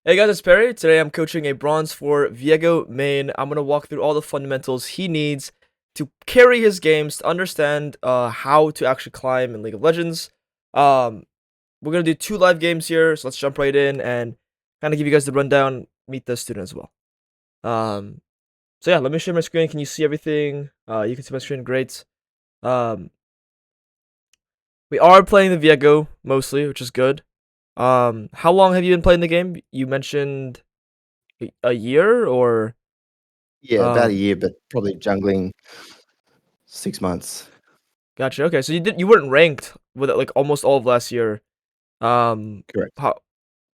Hey guys, it's Perry. Today I'm coaching a bronze 4 Viego main. I'm going to walk through all the fundamentals he needs to carry his games, to understand how to actually climb in League of Legends. Um, we're going to do 2 live games here, so let's jump right in and kind of give you guys the rundown, meet the student as well. Um, so yeah, let me share my screen. Can you see everything? You can see my screen, great. Um, we are playing the Viego mostly, which is good. How long have you been playing the game? You mentioned a year or Yeah, about a um year, but probably jungling 6 months. gotcha. Okay, so you weren't ranked with it like almost all of last year. Correct. How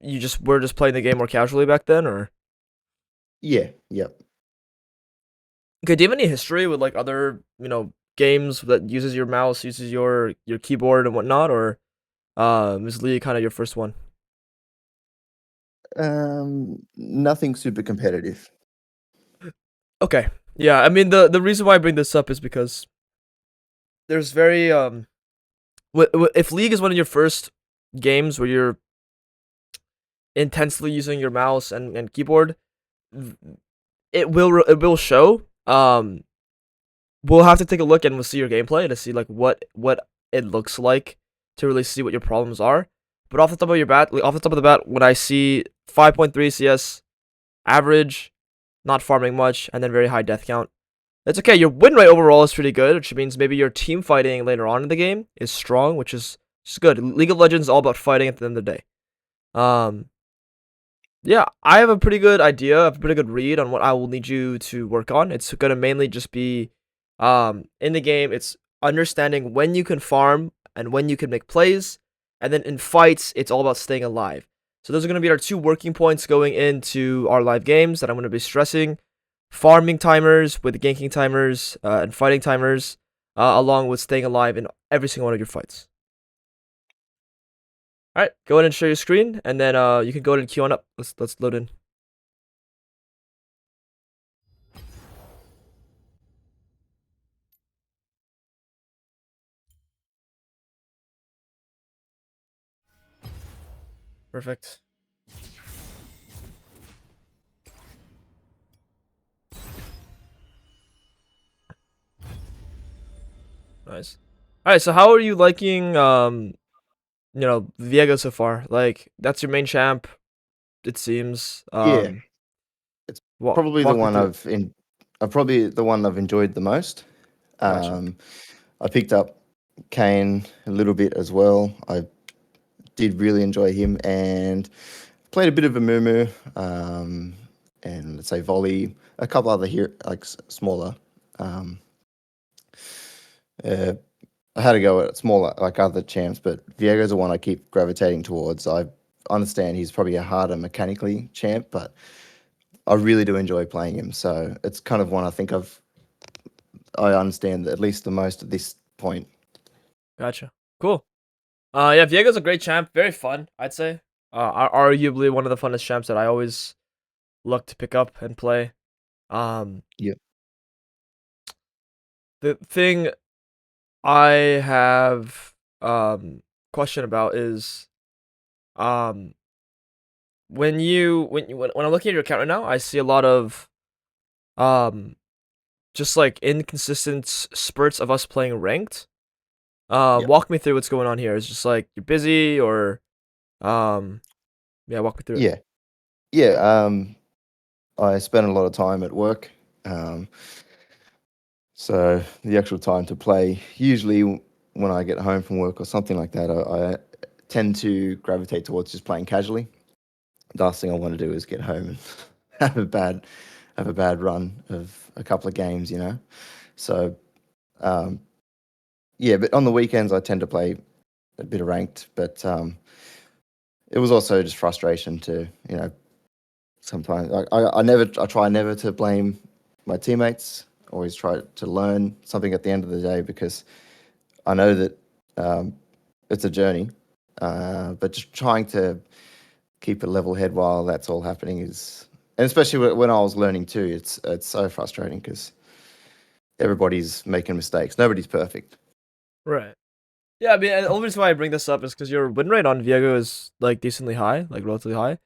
you just were just playing the game more casually back then, or Yeah, yep. okay? Do you have any history with like other games that uses your mouse, uses your keyboard and whatnot, or is Lee kind of your first one? Nothing super competitive. Okay, yeah. I mean the reason why I bring this up is because there's very if League is one of your first games where you're intensely using your mouse and keyboard, it will show. We'll have to take a look and we'll see your gameplay to see like what it looks like to really see what your problems are. But off the top of the bat, when I see 5.3 CS average, not farming much, and then very high death count, it's okay. Your win rate overall is pretty good, which means maybe your team fighting later on in the game is strong, which is just good. League of Legends is all about fighting at the end of the day. Um, yeah, I have a pretty good idea, I have a pretty good read on what I will need you to work on. It's gonna mainly just be, in the game, it's understanding when you can farm and when you can make plays, and then in fights, it's all about staying alive. So those are gonna be our 2 working points going into our live games that I'm gonna be stressing: farming timers with ganking timers, and fighting timers, along with staying alive in every single one of your fights. All right, go ahead and share your screen, and then you can go ahead and queue on up. Let's load in. Perfect. Nice. All right, so how are you liking Viego so far? Like that's your main champ, it seems. Yeah, it's probably the Walk me one through it. I've enjoyed the most. Gotcha. Um, I picked up Kane a little bit as well. I did really enjoy him and played a bit of a Mumu, and let's say volley, a couple other here like smaller. Um, uh, I had to go at smaller, like other champs, but Viego's the one I keep gravitating towards. I understand he's probably a harder mechanically champ, but I really do enjoy playing him. So it's kind of one I understand at least the most at this point. Gotcha. Cool. Yeah, Viego's a great champ. Very fun, I'd say. Arguably one of the funnest champs that I always look to pick up and play. Um, Yeah. the thing I have question about is um when I'm looking at your account right now, I see a lot of um just like inconsistent spurts of us playing ranked. Yeah. Walk me through what's going on here. It's just like you're busy or um yeah, walk me through it. Yeah. Yeah. I spend a lot of time at work. Um, so the actual time to play, usually when I get home from work or something like that, I tend to gravitate towards just playing casually. The last thing I want to do is get home and have a bad run of a couple of games, you know. So um, yeah, but on the weekends I tend to play a bit of ranked, but it was also just frustration to sometimes I try never to blame my teammates. Always try to learn something at the end of the day because I know that it's a journey, but just trying to keep a level head while that's all happening is, and especially when I was learning too, it's so frustrating because everybody's making mistakes. Nobody's perfect. Right. Yeah, I mean, and the only reason why I bring this up is because your win rate on Viego is like decently high, like relatively high.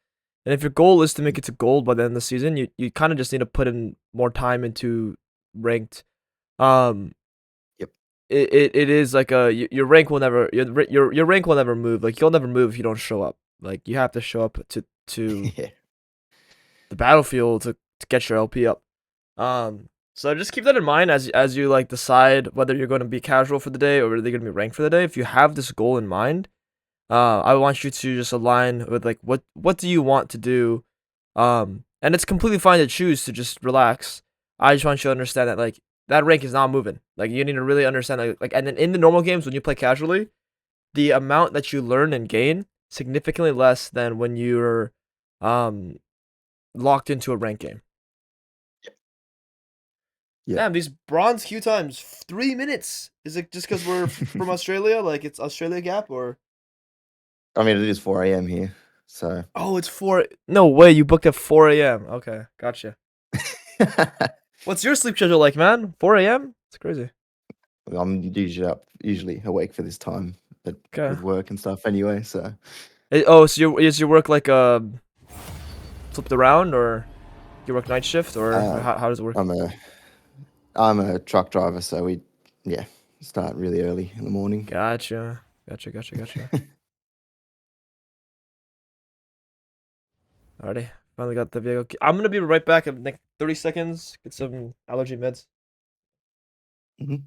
And if your goal is to make it to gold by the end of the season, you kind of just need to put in more time into ranked. Um, Yep. it is like your rank will never your rank will never move. Like you'll never move if you don't show up. Like you have to show up to Yeah. the battlefield to get your LP up. So just keep that in mind as you like decide whether you're going to be casual for the day or whether you're going to be ranked for the day. If you have this goal in mind, I want you to just align with like what do you want to do, and it's completely fine to choose to just relax. I just want you to understand that like that rank is not moving. Like you need to really understand like and then in the normal games when you play casually, the amount that you learn and gain significantly less than when you're um locked into a rank game. Yep. Damn, these bronze queue times 3 minutes. Is it just because we're from Australia? Like it's Australia gap or? I mean, it is 4 a.m. here, so Oh, it's 4. No way, you booked at 4 a.m. Okay, gotcha. What's your sleep schedule like, man? 4 a.m. It's crazy. I'm usually awake for this time, but Okay. with work and stuff anyway. So Oh, so is your work like flipped around or you work night shift or uh, how does it work? I'm a I'm a truck driver, so we yeah start really early in the morning. Gotcha. Gotcha. Alrighty. Finally got the Viego. I'm gonna be right back in like 30 seconds. Get some allergy meds. Mhm.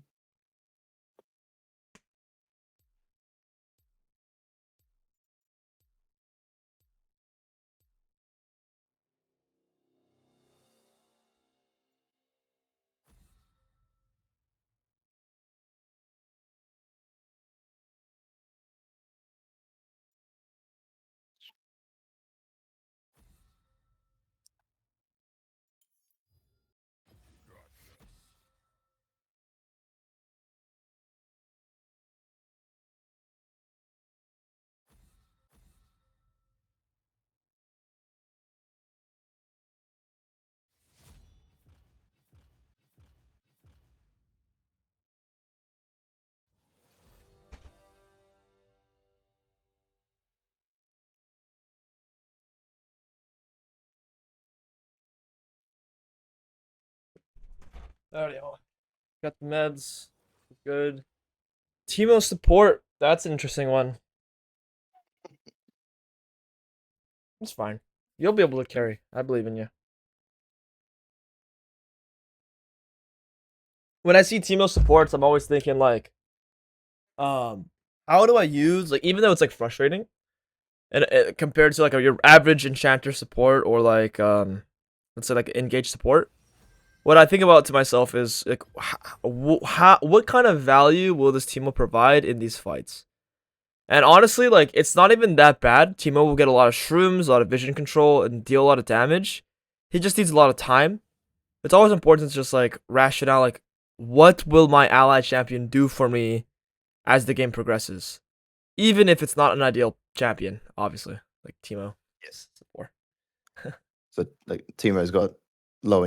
Alrighty. Got the meds. Good. Teemo support. That's an interesting one. It's fine. You'll be able to carry. I believe in you. When I see Teemo supports, I'm always thinking like, um, how do I use like even though it's like frustrating and compared to like your average enchanter support or like let's say like engage support. What I think about to myself is like, what kind of value will this Teemo provide in these fights? And honestly, like it's not even that bad. Teemo will get a lot of shrooms, a lot of vision control, and deal a lot of damage. He just needs a lot of time. It's always important to just like rationale like what will my ally champion do for me as the game progresses, even if it's not an ideal champion. Obviously, like Teemo. Yes, support. So like Timo's got low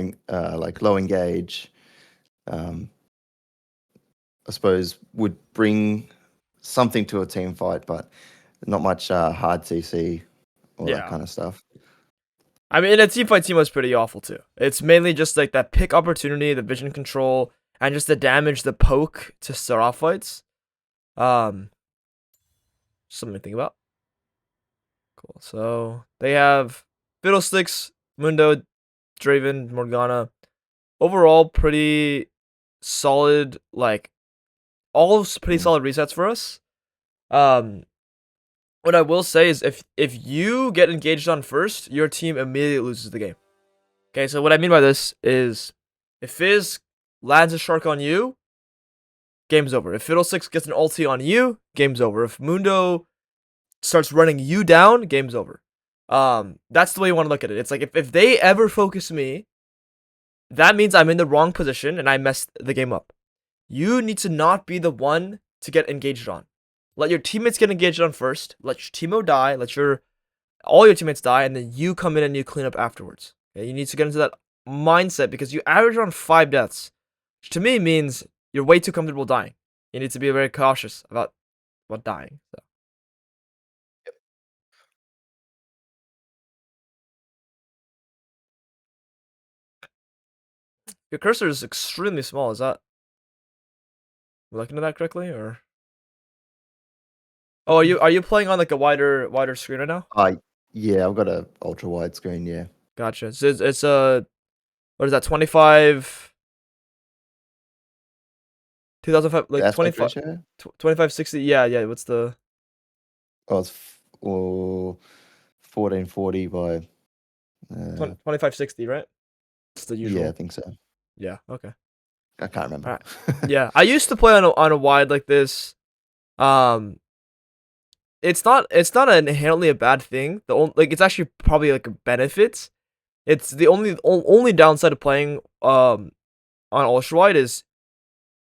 engage. Um, I suppose would bring something to a team fight, but not much hard CC, all that Yeah. kind of stuff. I mean, in a team fight, Teemo's pretty awful too. It's mainly just like that pick opportunity, the vision control, and just the damage, the poke to start off fights. Um, Something to think about. Cool. So they have Fiddlesticks, Mundo, Draven, Morgana. Overall, pretty solid. Like all pretty Mm. solid resets for us. Um, what I will say is if you get engaged on first, your team immediately loses the game. Okay, so what I mean by this is if Fizz lands a shark on you, game's over. If Fiddlesticks gets an ulti on you, game's over. If Mundo starts running you down, game's over. That's the way you want to look at it. It's like if they ever focus me, that means I'm in the wrong position and I messed the game up. You need to not be the one to get engaged on. Let your teammates get engaged on first. Let your teamo die. Let your all your teammates die, and then you come in and you clean up afterwards. Okay? You need to get into that mindset because you average around 5 deaths, which to me means you're way too comfortable dying. You need to be very cautious about dying. So Your cursor is extremely small. Is that? Am I looking at that correctly, or? Oh, are you playing on like a wider screen right now? Yeah, I've got a ultra wide screen. Yeah, Gotcha. So it's a what is that? 25, 2005, the like aspect 25, ratio. 2560. Yeah, yeah. What's the Oh, it's 1440 by 2560, right? It's the yeah, I usual. think so. Yeah. Okay. I can't remember. All right. Yeah, I used to play on a wide like this. Um, it's not inherently a bad thing. The only like it's actually probably like a benefit. It's the only downside of playing on ultra wide is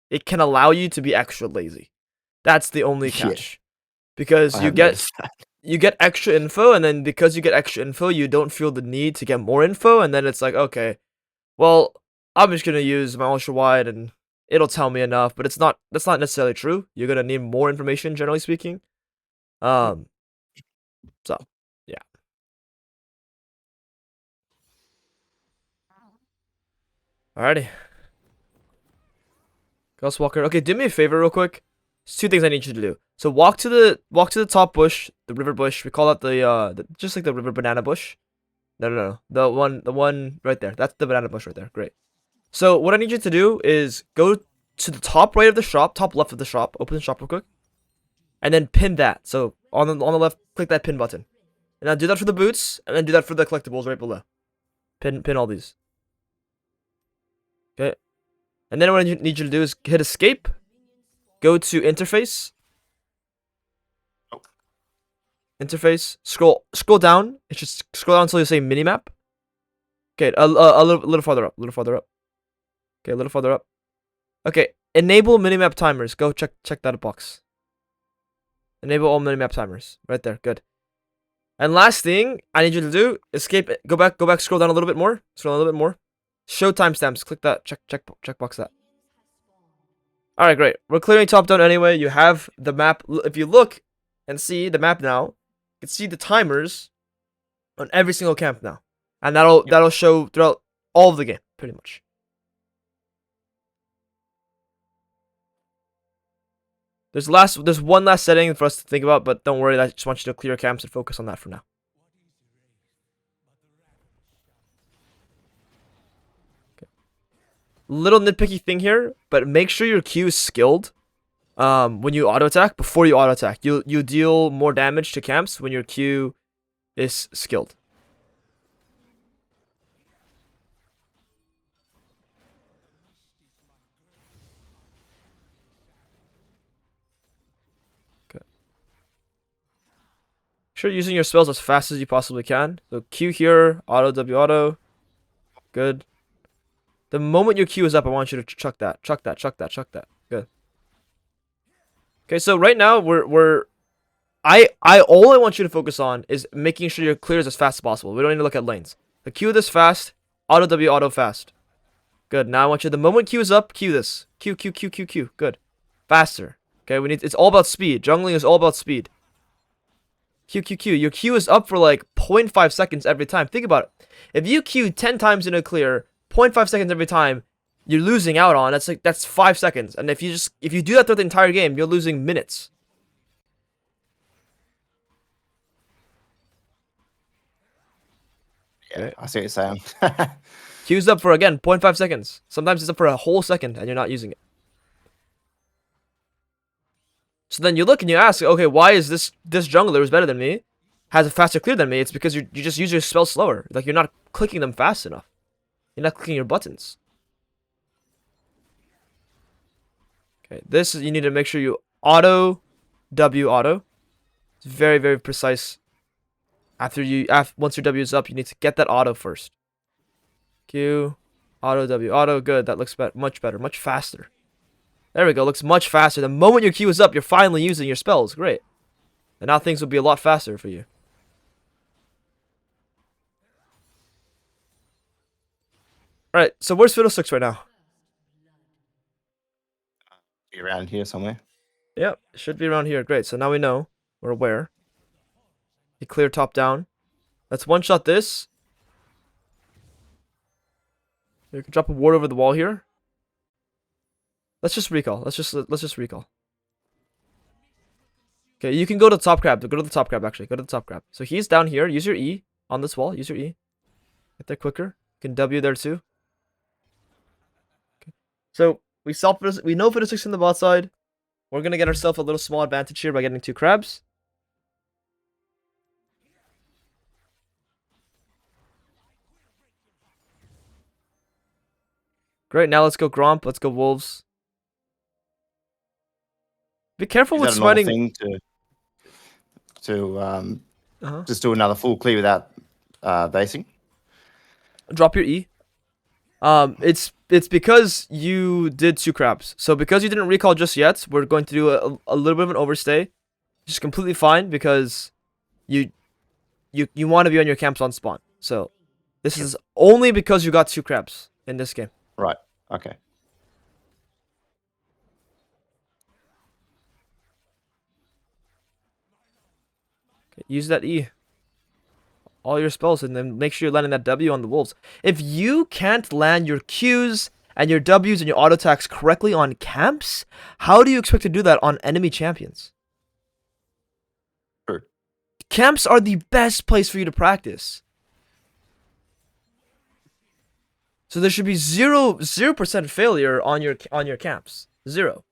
it can allow you to be extra lazy. That's the only Yeah, catch because I have noticed that. you get extra info, and then because you get extra info, you don't feel the need to get more info, and then it's like, okay, well, I'm just gonna use my ultra wide and it'll tell me enough, but that's not necessarily true. You're gonna need more information, generally speaking. Um, so yeah. Alrighty. Ghost Walker. Okay, do me a favor real quick. There's two things I need you to do. So walk to the top bush, the river bush. We call that just like the river banana bush. No, no, no. The one right there. That's the banana bush right there. Great. So what I need you to do is go to the top right of the shop, top left of the shop. Open the shop real quick, and then pin that. So on the left, click that pin button, and now do that for the boots, and then do that for the collectibles right below. Pin all these. Okay. And then what I need you to do is hit escape. Go to interface. Interface. Scroll down. It's just scroll down until you say minimap. Okay, a little farther up. A little farther up. Okay, a little farther up. Okay, enable minimap timers. Go check that box. Enable all minimap timers. Right there. Good. And last thing I need you to do, escape. Go back. Scroll down a little bit more. Scroll down a little bit more. Show timestamps. Click that. Check box that. All right, great. We're clearing top down anyway. You have the map. If you look and see the map now, you can see the timers on every single camp now, and that'll show throughout all of the game, pretty much. There's one last setting for us to think about, but don't worry. I just want you to clear camps and focus on that for now. Okay. Little nitpicky thing here, but make sure your Q is skilled. When you auto attack, before you auto attack, you deal more damage to camps when your Q is skilled. Okay. Sure, using your spells as fast as you possibly can. So Q here, auto W auto, good. The moment your Q is up, I want you to chuck that. Good. Okay, so right now I all I want you to focus on is making sure your clears as fast as possible. We don't need to look at lanes. The Q this fast, auto W auto fast. Good. Now I want you the moment Q is up, Q this. Q. Good. Faster. Okay, it's all about speed. Jungling is all about speed. Q. Your Q is up for like 0.5 seconds every time. Think about it. If you Q 10 times in a clear, 0.5 seconds every time, you're losing out on. That's 5 seconds. And if you do that throughout the entire game, you're losing minutes. Yeah, Okay. I see what you're saying. Q's up for again 0.5 seconds. Sometimes it's up for a whole second and you're not using it. So then you look and you ask, okay, why is this jungler who's better than me, has a faster clear than me? It's because you just use your spells slower. Like you're not clicking them fast enough. You're not clicking your buttons. Okay, this you need to make sure you auto W auto. It's very very precise. Once your W is up, you need to get that auto first. Q, auto W auto. Good. That looks much better, much faster. There we go. Looks much faster. The moment your Q is up, you're finally using your spells. Great. And now things will be a lot faster for you. Alright, so where's Fiddlesticks right now? Be around here somewhere. Yep, it should be around here. Great. So now we know. We're aware. He cleared top down. Let's one-shot this. You can drop a ward over the wall here. Let's just recall. Let's just recall. Okay, you can go to the top crab. Go to the top crab, actually. Go to the top crab. So he's down here. Use your E on this wall. Use your E. Get there quicker. You can W there too. Okay. So we know for the 6 in the bot side. We're gonna get ourselves a little small advantage here by getting 2 crabs. Great, now let's go Gromp. Let's go Wolves. Be careful with smiting. Thing to just do another full clear without basing. Drop your E. It's because you did 2 crabs. So because you didn't recall just yet, we're going to do a little bit of an overstay. Just completely fine because you want to be on your camps on spawn. So this is only because you got 2 crabs in this game. Right. Okay. Use that E. All your spells, and then make sure you're landing that W on the wolves. If you can't land your Qs and your Ws and your auto attacks correctly on camps, how do you expect to do that on enemy champions? Sure. Camps are the best place for you to practice. So there should be 0% failure on your camps. 0.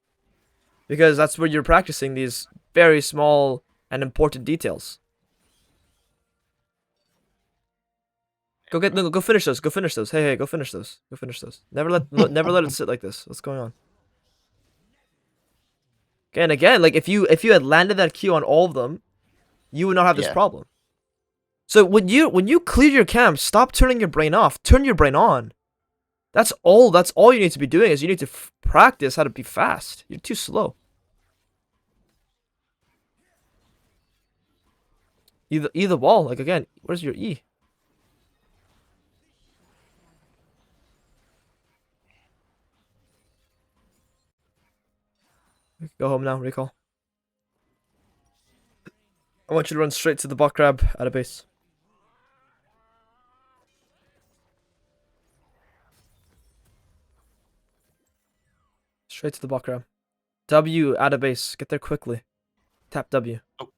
Because that's where you're practicing these very small and important details. Go finish those. Go finish those. Hey, go finish those. Go finish those. Never let it sit like this. What's going on? Okay, and again, like if you had landed that Q on all of them, you would not have this problem. So when you clear your camp, stop turning your brain off. Turn your brain on. That's all you need to be doing is you need to practice how to be fast. You're too slow. Either wall. Like again, where's your E? Go home now, recall. I want you to run straight to the bot crab at a base. Straight to the bot crab. W at a base. Get there quickly. Tap W. Oh.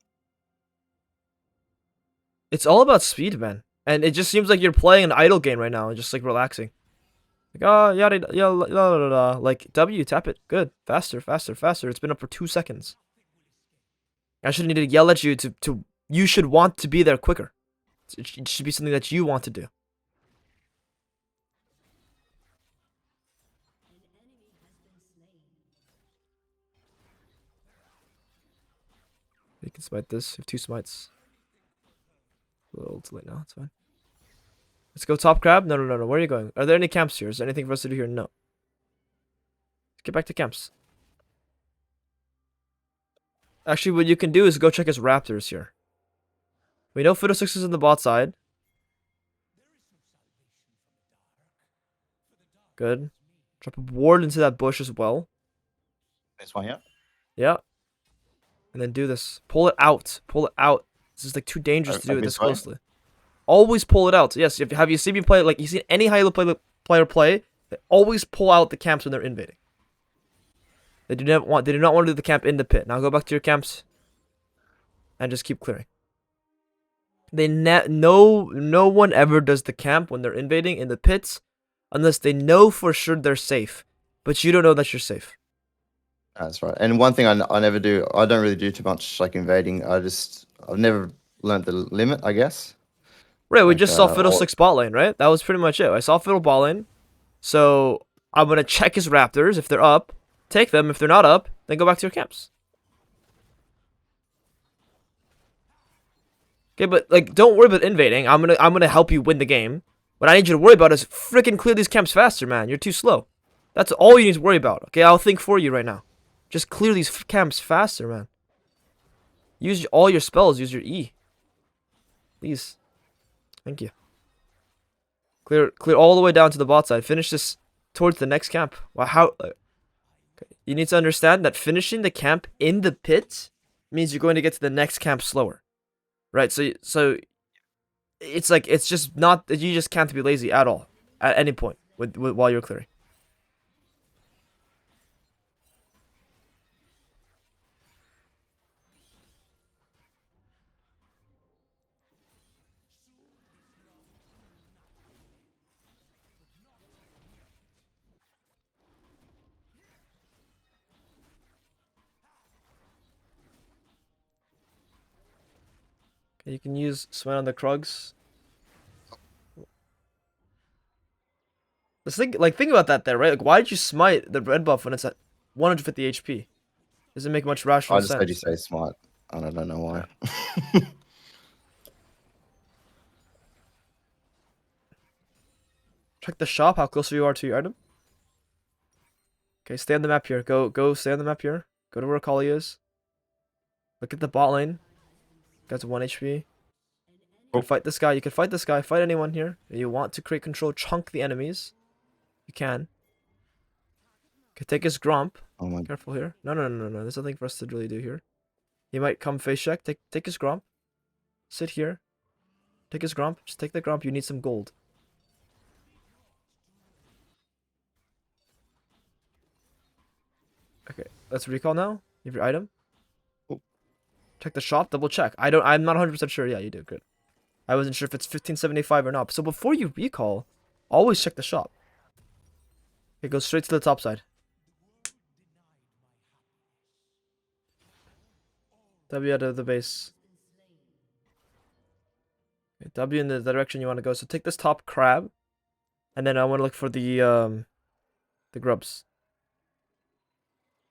It's all about speed, man. And it just seems like you're playing an idle game right now and just like relaxing. Like, oh, yada, yada, like, W, tap it. Good. Faster, faster, faster. It's been up for 2 seconds. I shouldn't need to yell at you to you should want to be there quicker. It should be something that you want to do. You can smite this. You have 2 smites. A little too late now. It's fine. Let's go top crab. No. Where are you going? Are there any camps here? Is there anything for us to do here? No. Let's get back to camps. Actually, what you can do is go check his raptors here. We know Fiddlesticks is in the bot side. Good. Drop a ward into that bush as well. This one, yeah. Yeah. And then do this. Pull it out. Pull it out. This is like too dangerous to do it this closely. Always pull it out. Yes, have you seen me play, like, you seen any high level player play? They always pull out the camps when they're invading. They do not want to do the camp in the pit. Now go back to your camps and just keep clearing. No one ever does the camp when they're invading in the pits unless they know for sure they're safe. But you don't know that you're safe. That's right. And one thing I never do, I don't really do too much like invading. I've never learned the limit, I guess. Right, we just saw Fiddlesticks bot lane, right? That was pretty much it. I saw Fiddle bot lane. So I'm going to check his raptors. If they're up, take them. If they're not up, then go back to your camps. Okay, but like, don't worry about invading. I'm gonna help you win the game. What I need you to worry about is freaking clear these camps faster, man. You're too slow. That's all you need to worry about. Okay, I'll think for you right now. Just clear these camps faster, man. Use all your spells. Use your E. Please. Thank you. Clear all the way down to the bot side. Finish this towards the next camp. Wow, okay. You need to understand that finishing the camp in the pit means you're going to get to the next camp slower. Right? So it's like, it's just not that you just can't be lazy at all. At any point. while you're clearing. Okay, you can use Smite on the Krugs. Let's think about that there, right? Like, why did you smite the red buff when it's at 150 HP? Doesn't make much I rational just heard you sense. say smart, and I don't know why. Check the shop, how close you are to your item. Okay, stay on the map here. Go stay on the map here. Go to where Kali is. Look at the bot lane. Guy's 1 HP. You Oh. can fight this guy. You can fight this guy. Fight anyone here. You want to create control, chunk the enemies. You can. Okay, take his Gromp. Oh my. Careful here. No. There's nothing for us to really do here. He might come face check. Take his Gromp. Sit here. Take his Gromp. Just take the Gromp. You need some gold. Okay, let's recall now. You have your item. Oh. Check the shop. Double check. I'm not 100% sure. Yeah, you do. Good. I wasn't sure if it's 1575 or not. So before you recall, always check the shop. Okay, go straight to the top side. W out of the base. Okay, W in the direction you want to go. So take this top crab, and then I want to look for the grubs.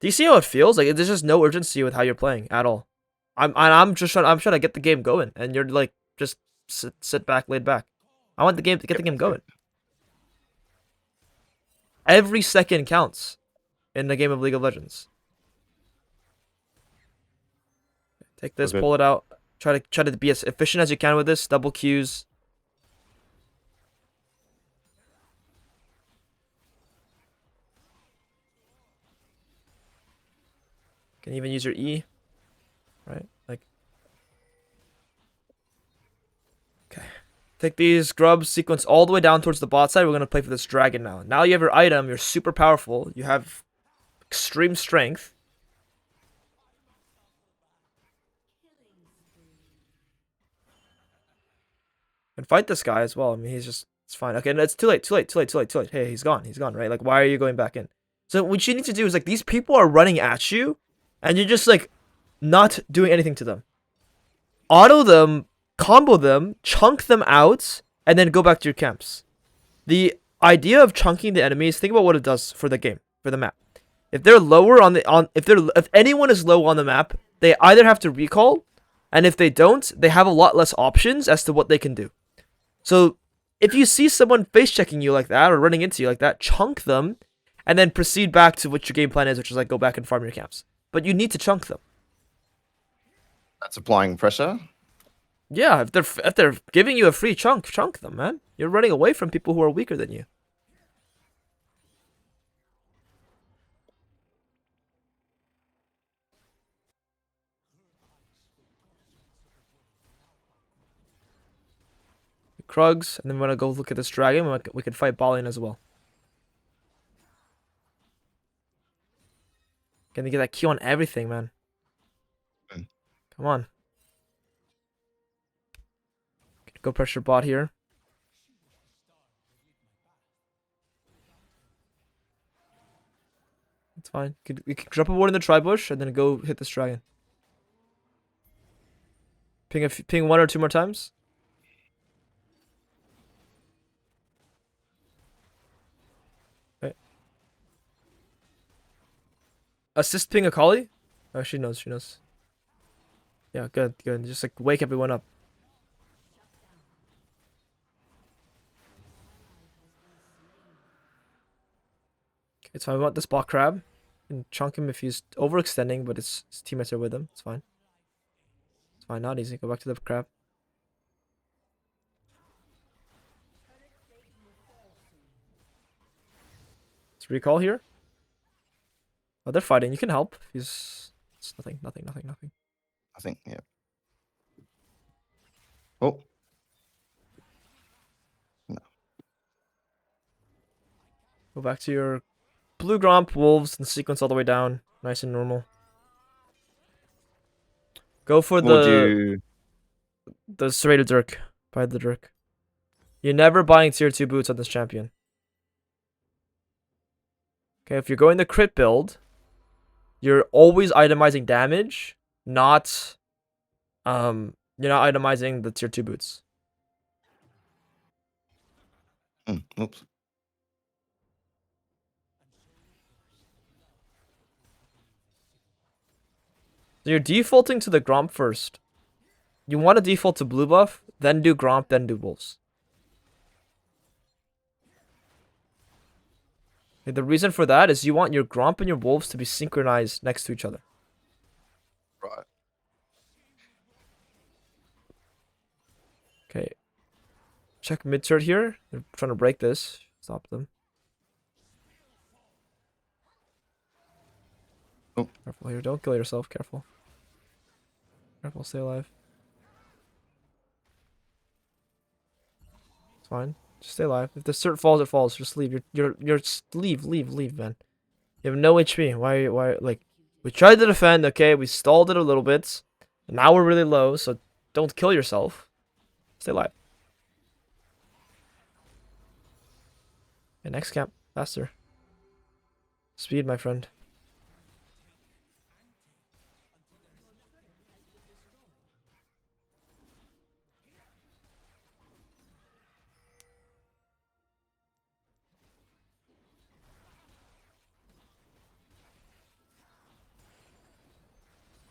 Do you see how it feels? Like there's just no urgency with how you're playing at all. I'm trying to get the game going, and you're like just sit back, laid back. I want the game to get the game going. Every second counts in the game of League of Legends. Take this, Okay. pull it out. Try to be as efficient as you can with this. Double Qs. Can even use your E. Right? Like. Okay. Take these grubs, sequence all the way down towards the bot side. We're going to play for this dragon now. Now you have your item. You're super powerful. You have extreme strength. And fight this guy as well. I mean, it's fine. Okay, no, it's too late. Hey, he's gone, right? Like, why are you going back in? So what you need to do is, like, these people are running at you, and you're just, like, not doing anything to them. Auto them, combo them, chunk them out, and then go back to your camps. The idea of chunking the enemies, think about what it does for the game, for the map. If they're lower if anyone is low on the map, they either have to recall, and if they don't, they have a lot less options as to what they can do. So if you see someone face checking you like that or running into you like that, chunk them and then proceed back to what your game plan is, which is like go back and farm your camps. But you need to chunk them. That's applying pressure. Yeah, if they're giving you a free chunk them, man. You're running away from people who are weaker than you. Krugs, and then we're gonna go look at this dragon. We can fight Balian as well. Gonna get that Q on everything, man. Come on. Go pressure bot here. It's fine. We could drop a ward in the tri-bush and then go hit this dragon. Ping 1 or 2 more times. Okay. Assist ping Akali. Oh, she knows. Yeah, good. Just like wake everyone up. Okay, it's fine. We want this bot crab. And chunk him if he's overextending, but his teammates are with him. It's fine. It's fine. Not easy. Go back to the crab. Let's recall here. Oh, they're fighting. You can help. It's nothing. I think, yeah. Oh. No. Go back to your blue Gromp, Wolves, and sequence all the way down. Nice and normal. Go for Would the you? serrated Dirk. Buy the Dirk. You're never buying tier 2 boots on this champion. Okay, if you're going the crit build, you're always itemizing damage, not you're not itemizing the tier 2 boots. Oops. So you're defaulting to the Gromp first. You want to default to blue buff, then do Gromp, then do Wolves. Okay, the reason for that is you want your Gromp and your Wolves to be synchronized next to each other. Right. Okay. Check mid turret here. They're trying to break this. Stop them. Oh. Careful here. Don't kill yourself. Careful. Careful. Stay alive. It's fine. Just stay alive. If the cert falls, it falls. Just leave. Leave, man. You have no HP. Why, like, we tried to defend, okay? We stalled it a little bit. Now we're really low, so don't kill yourself. Stay alive. Okay, next camp. Faster. Speed, my friend.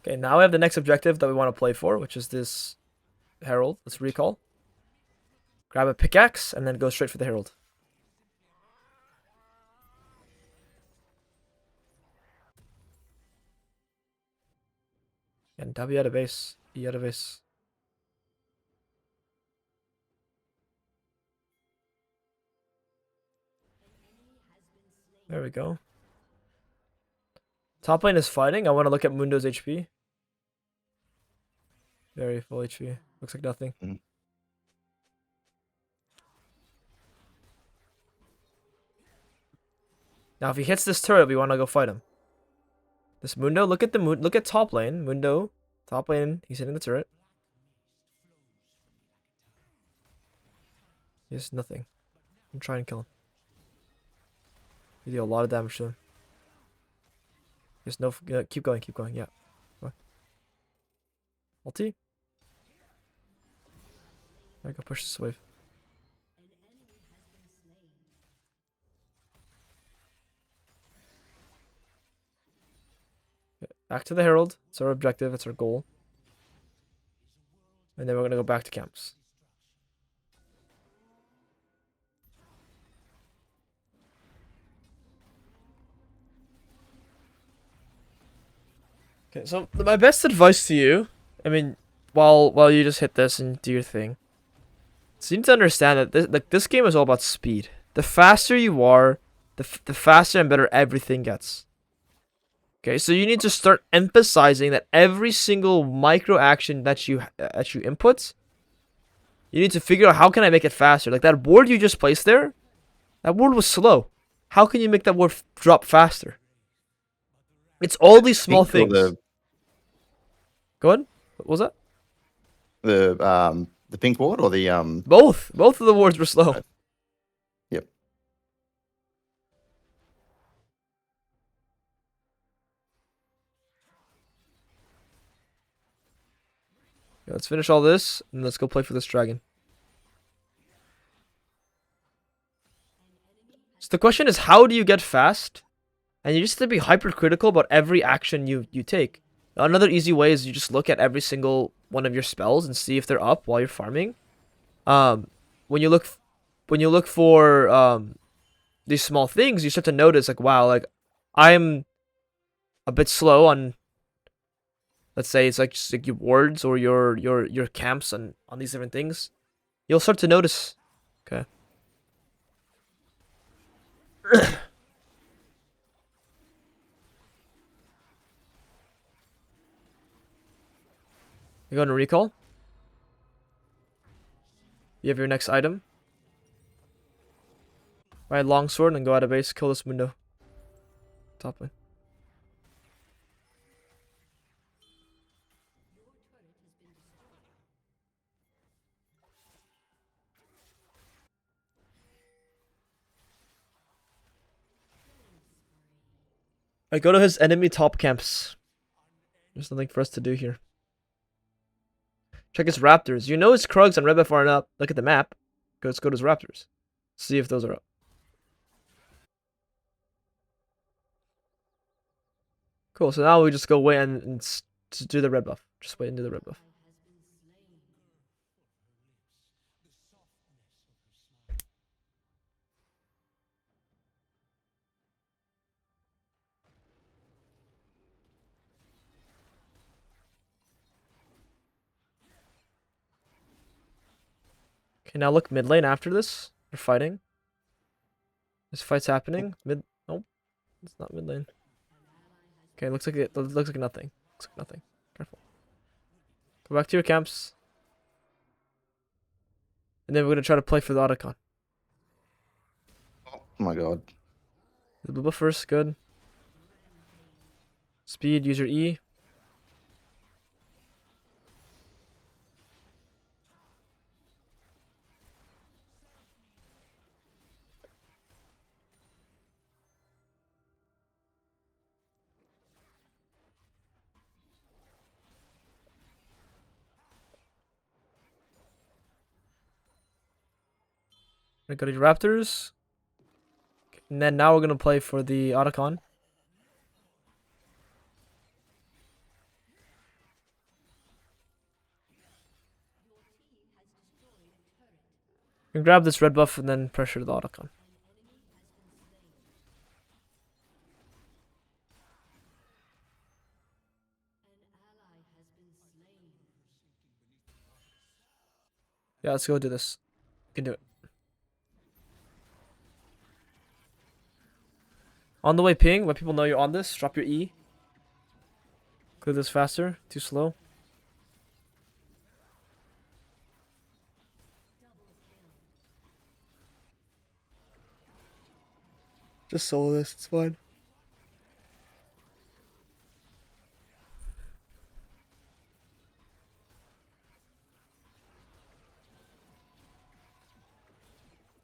Okay, now we have the next objective that we want to play for, which is this Herald. Let's recall. Grab a pickaxe and then go straight for the Herald. And W out of base. E out of base. There we go. Top lane is fighting. I want to look at Mundo's HP. Very full HP. Looks like nothing. Mhm. Now, if he hits this turret, we want to go fight him. This Mundo, look at the look at top lane. Mundo, top lane. He's hitting the turret. He has nothing. I'm trying to kill him. You deal a lot of damage to him. There's no. Keep going. Keep going. Yeah. Go on. Ulti. I go push this wave. Back to the Herald. It's our objective. It's our goal. And then we're gonna go back to camps. Okay, so my best advice to you, I mean, while you just hit this and do your thing, so you need to understand that this game is all about speed. The faster you are, the faster and better everything gets. Okay, so you need to start emphasizing that every single micro action that you input, you need to figure out how can I make it faster. Like that ward you just placed there, that ward was slow. How can you make that ward drop faster? It's all these small Pink or things. Go ahead. What was that? the pink ward or the Both of the wards were slow. Yep. Yeah, let's finish all this and let's go play for this dragon. So the question is, how do you get fast? And you just have to be hypercritical about every action you take. Another easy way is you just look at every single one of your spells and see if they're up while you're farming. When you look for these small things, you start to notice like, wow, like I'm a bit slow on, let's say it's like just like your wards or your camps on these different things. You'll start to notice. Okay. You go to recall. You have your next item. Buy a longsword and go out of base. Kill this window. Top lane. I go to his enemy top camps. There's nothing for us to do here. Check his raptors. You know his Krugs and red buff aren't up. Look at the map. Let's go to his raptors. See if those are up. Cool. So now we just go wait and do the red buff. Just wait and do the red buff. Okay, now look mid lane after this. They're fighting. This fight's happening. Mid. Nope. It's not mid lane. Okay, looks like it. Looks like nothing. Looks like nothing. Careful. Go back to your camps. And then we're gonna try to play for the Otacon. Oh my god. The blue buff first. Good. Speed. Use your E. Gonna go to your Raptors. And then now we're gonna play for the Otacon. You can grab this red buff and then pressure the Otacon. Yeah, let's go do this. You can do it. On the way ping, let people know you're on this. Drop your E. Clear this faster. Too slow. Just solo this, it's fine.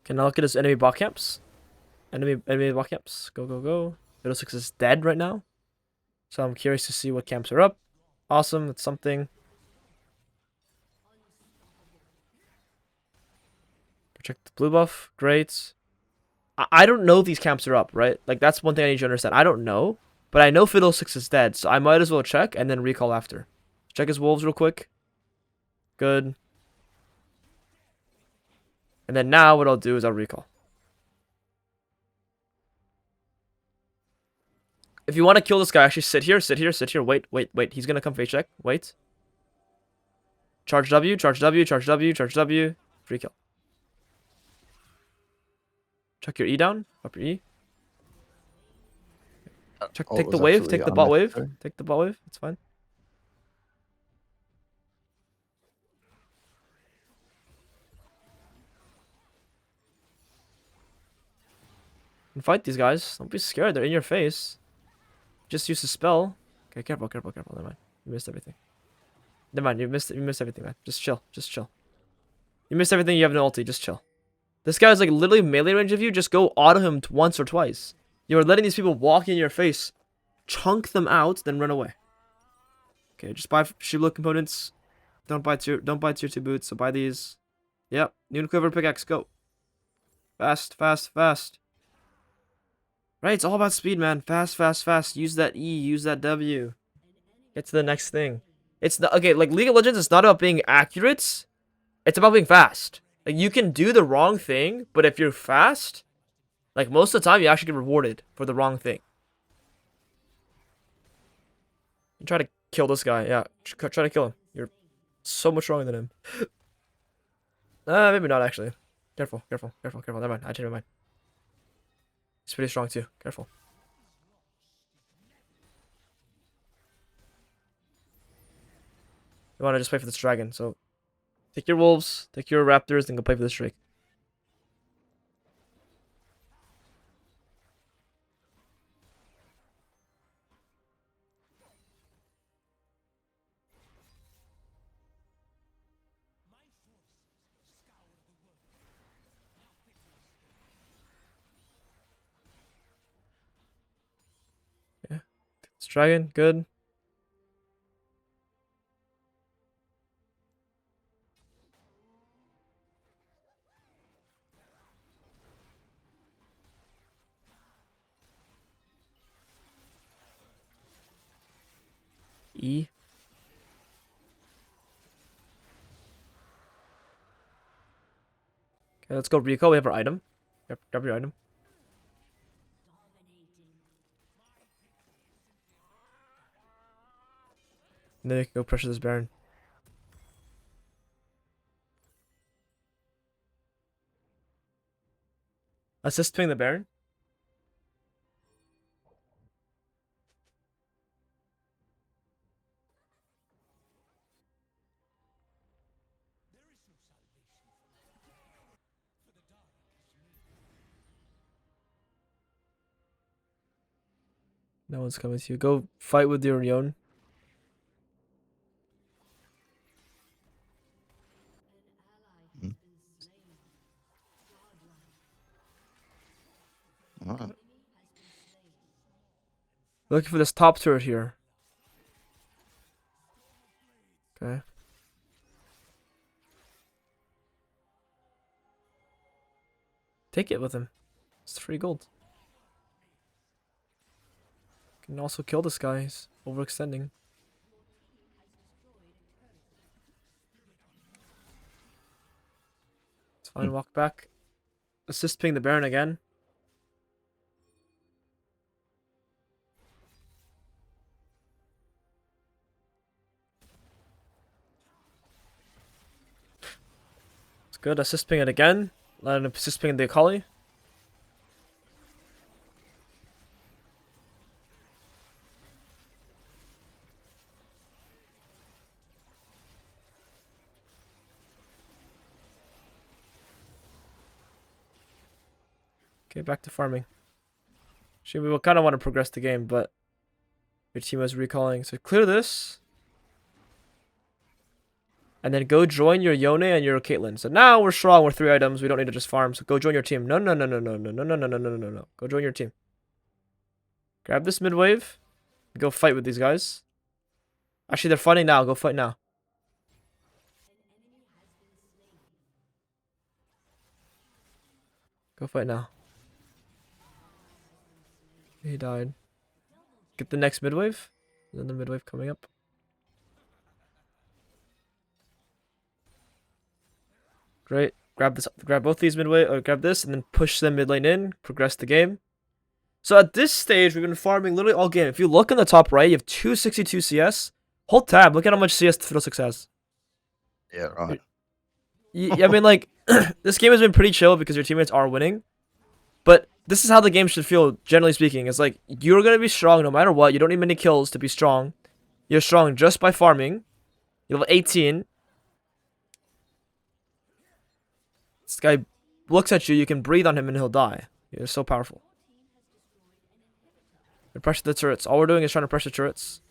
Okay, now look at his enemy bot camps. Enemy bot camps. Go, go, go. Fiddlesticks is dead right now. So I'm curious to see what camps are up. Awesome, it's something. Protect the blue buff. Great. I don't know if these camps are up, right? Like, that's one thing I need you to understand. I don't know. But I know Fiddlesticks is dead, so I might as well check and then recall after. Check his wolves real quick. Good. And then now what I'll do is I'll recall. If you want to kill this guy, actually sit here, sit here, sit here. Wait, wait, wait. He's going to come face check. Wait. Charge W, charge W, charge W, charge W. Free kill. Chuck your E down. Up your E. Check, Oh, take it the was wave. absolutely Take the bot wave. unnecessary. Take the bot wave. It's fine. And fight these guys. Don't be scared. They're in your face. Just use the spell. Okay, careful, careful, careful. Never mind. You missed everything. Never mind. You missed everything, man. Just chill. Just chill. You missed everything. You have no ulti. Just chill. This guy's like literally melee range of you. Just go auto him once or twice. You are letting these people walk in your face, chunk them out, then run away. Okay, just buy Shibboleth components. Don't buy tier 2 boots. So buy these. Yep. New quiver pickaxe. Go. Fast, fast, fast. Right, it's all about speed, man. Fast, fast, fast. Use that E. Use that W. Get to the next thing. It's not okay. Like League of Legends, it's not about being accurate. It's about being fast. Like you can do the wrong thing, but if you're fast, like most of the time, you actually get rewarded for the wrong thing. You try to kill this guy. Yeah, try to kill him. You're so much stronger than him. Maybe not actually. Careful, careful, careful, careful. Never mind. I changed my mind. He's pretty strong too. Careful. You want to just play for this dragon, so take your wolves, take your raptors, and go play for this drake. It's dragon, good. E. Okay, let's go Rico. We have our item. Yep, grab your item. And then we can go pressure this Baron. Assist ping the Baron. No one's coming to you. Go fight with your Yon. Mm. Alright. Looking for this top turret here. Okay. Take it with him. It's free gold. Can also kill this guy. He's overextending. It's fine. Walk back. Assist ping the Baron again. It's good. Assist ping it again. Let him assist ping the Akali. Okay, back to farming. Actually, we will kind of want to progress the game, but your team is recalling. So clear this. And then go join your Yone and your Caitlyn. So now we're strong. We're 3 items. We don't need to just farm. So go join your team. No, no, no, no, no, no, no, no, no, no, no, no, no. Go join your team. Grab this mid wave. Go fight with these guys. Actually, they're fighting now. Go fight now. Go fight now. He died. Get the next mid wave. Then the mid wave coming up. Great. Grab this. Grab both these mid wave. Or grab this and then push them mid lane in. Progress the game. So at this stage, we've been farming literally all game. If you look in the top right, you have 262 CS. Hold tab. Look at how much CS Fiddlesticks has. Yeah, right. I mean, like, this game has been pretty chill because your teammates are winning. But this is how the game should feel, generally speaking. It's like, you're going to be strong no matter what. You don't need many kills to be strong. You're strong just by farming. You're level 18. This guy looks at you, you can breathe on him and he'll die. You're so powerful. You pressure the turrets. All we're doing is trying to pressure turrets.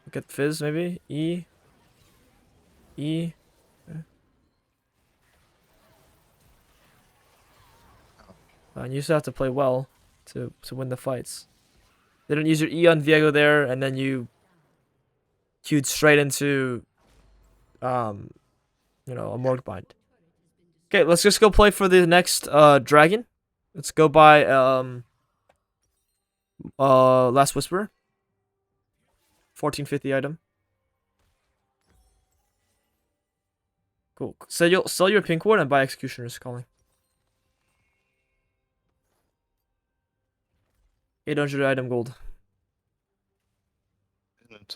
Look at Fizz, maybe. E. E. And you still have to play well to win the fights. They don't use your E on Viego there, and then you queued straight into, you know, a morgue bind. Okay, let's just go play for the next dragon. Let's go by Last Whisper. 1450 item. Cool. So you'll sell your pink ward and buy Executioner's Calling. 800 item gold. Isn't it,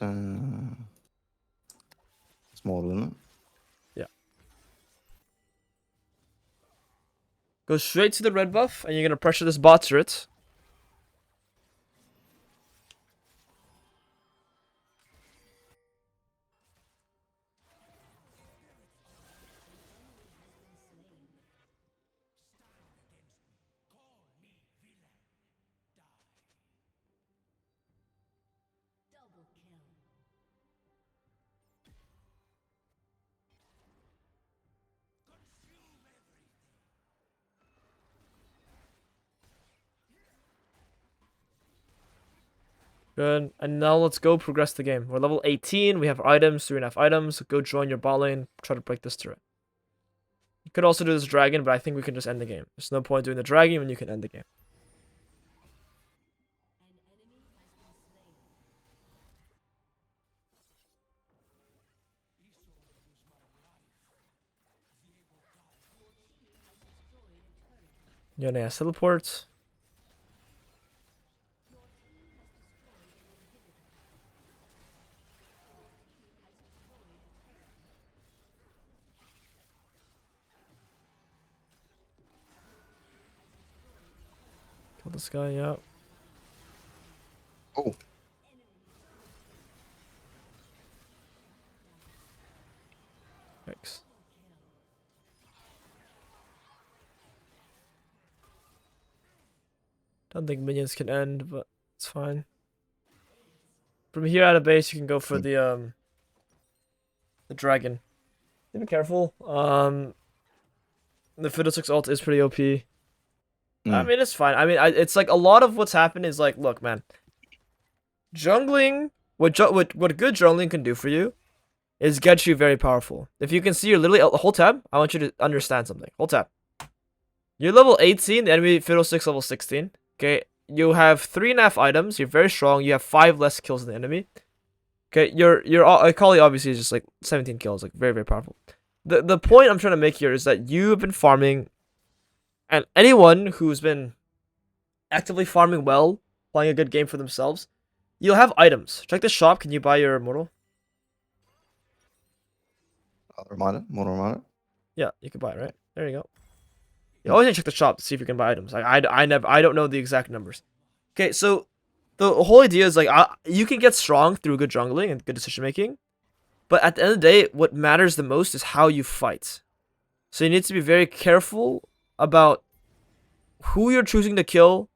small, isn't it? Yeah. Go straight to the red buff, and you're gonna pressure this bot turret. Good. And now let's go progress the game. We're level 18. We have items, 3.5 items. Go join your bot lane. Try to break this turret. You could also do this dragon, but I think we can just end the game. There's no point doing the dragon when you can end the game. Yone has teleport. Kill this guy, yeah. Oh, Thanks. Don't think minions can end, but it's fine. From here out of base, you can go for the dragon. Be careful. The Fiddlesticks ult is pretty OP. I mean, it's fine. I mean, it's like a lot of what's happened is like, look, man. Jungling, what good jungling can do for you is get you very powerful. If you can see, you're literally hold tab. I want you to understand something. Hold tab. You're level 18. The enemy Fiddlesticks level 16. Okay, you have 3.5 items. You're very strong. You have 5 less kills than the enemy. Okay, your Akali obviously is just like 17 kills, like very powerful. The point I'm trying to make here is that you have been farming, and anyone who's been actively farming well, playing a good game for themselves, you'll have items. Check the shop. Can you buy your immortal? Mortal reminder. Yeah, you can buy it, right? There you go. You always need to check the shop to see if you can buy items. Like I don't know the exact numbers. Okay, so the whole idea is like you can get strong through good jungling and good decision making, but at the end of the day, what matters the most is how you fight. So you need to be very careful about who you're choosing to kill.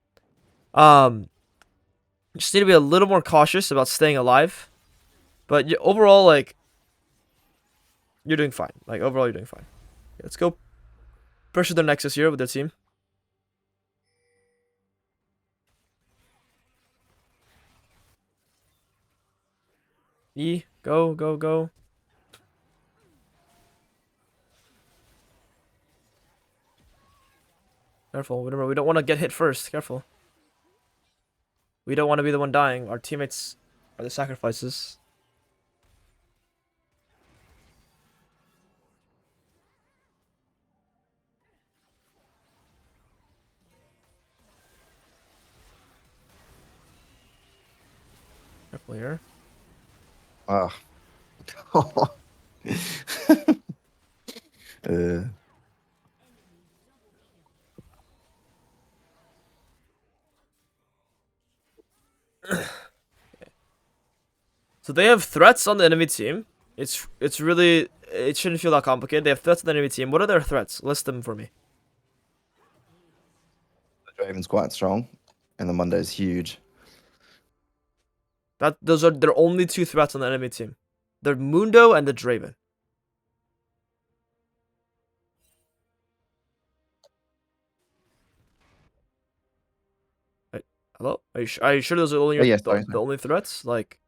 Just need to be a little more cautious about staying alive. But overall, like, you're doing fine. Like, overall, you're doing fine. Okay, let's go pressure their Nexus here with their team. E, go. Careful. Remember, we don't want to get hit first. Careful. We don't want to be the one dying. Our teammates are the sacrifices. Careful here. Ah. So they have threats on the enemy team. It's really, it shouldn't feel that complicated. They have threats on the enemy team. What are their threats? List them for me. The Draven's quite strong, and the Mundo's huge. Those are their only 2 threats on the enemy team. The Mundo and the Draven. Hello? Are you sure those are only Oh, yeah, sorry. the only threats? Like,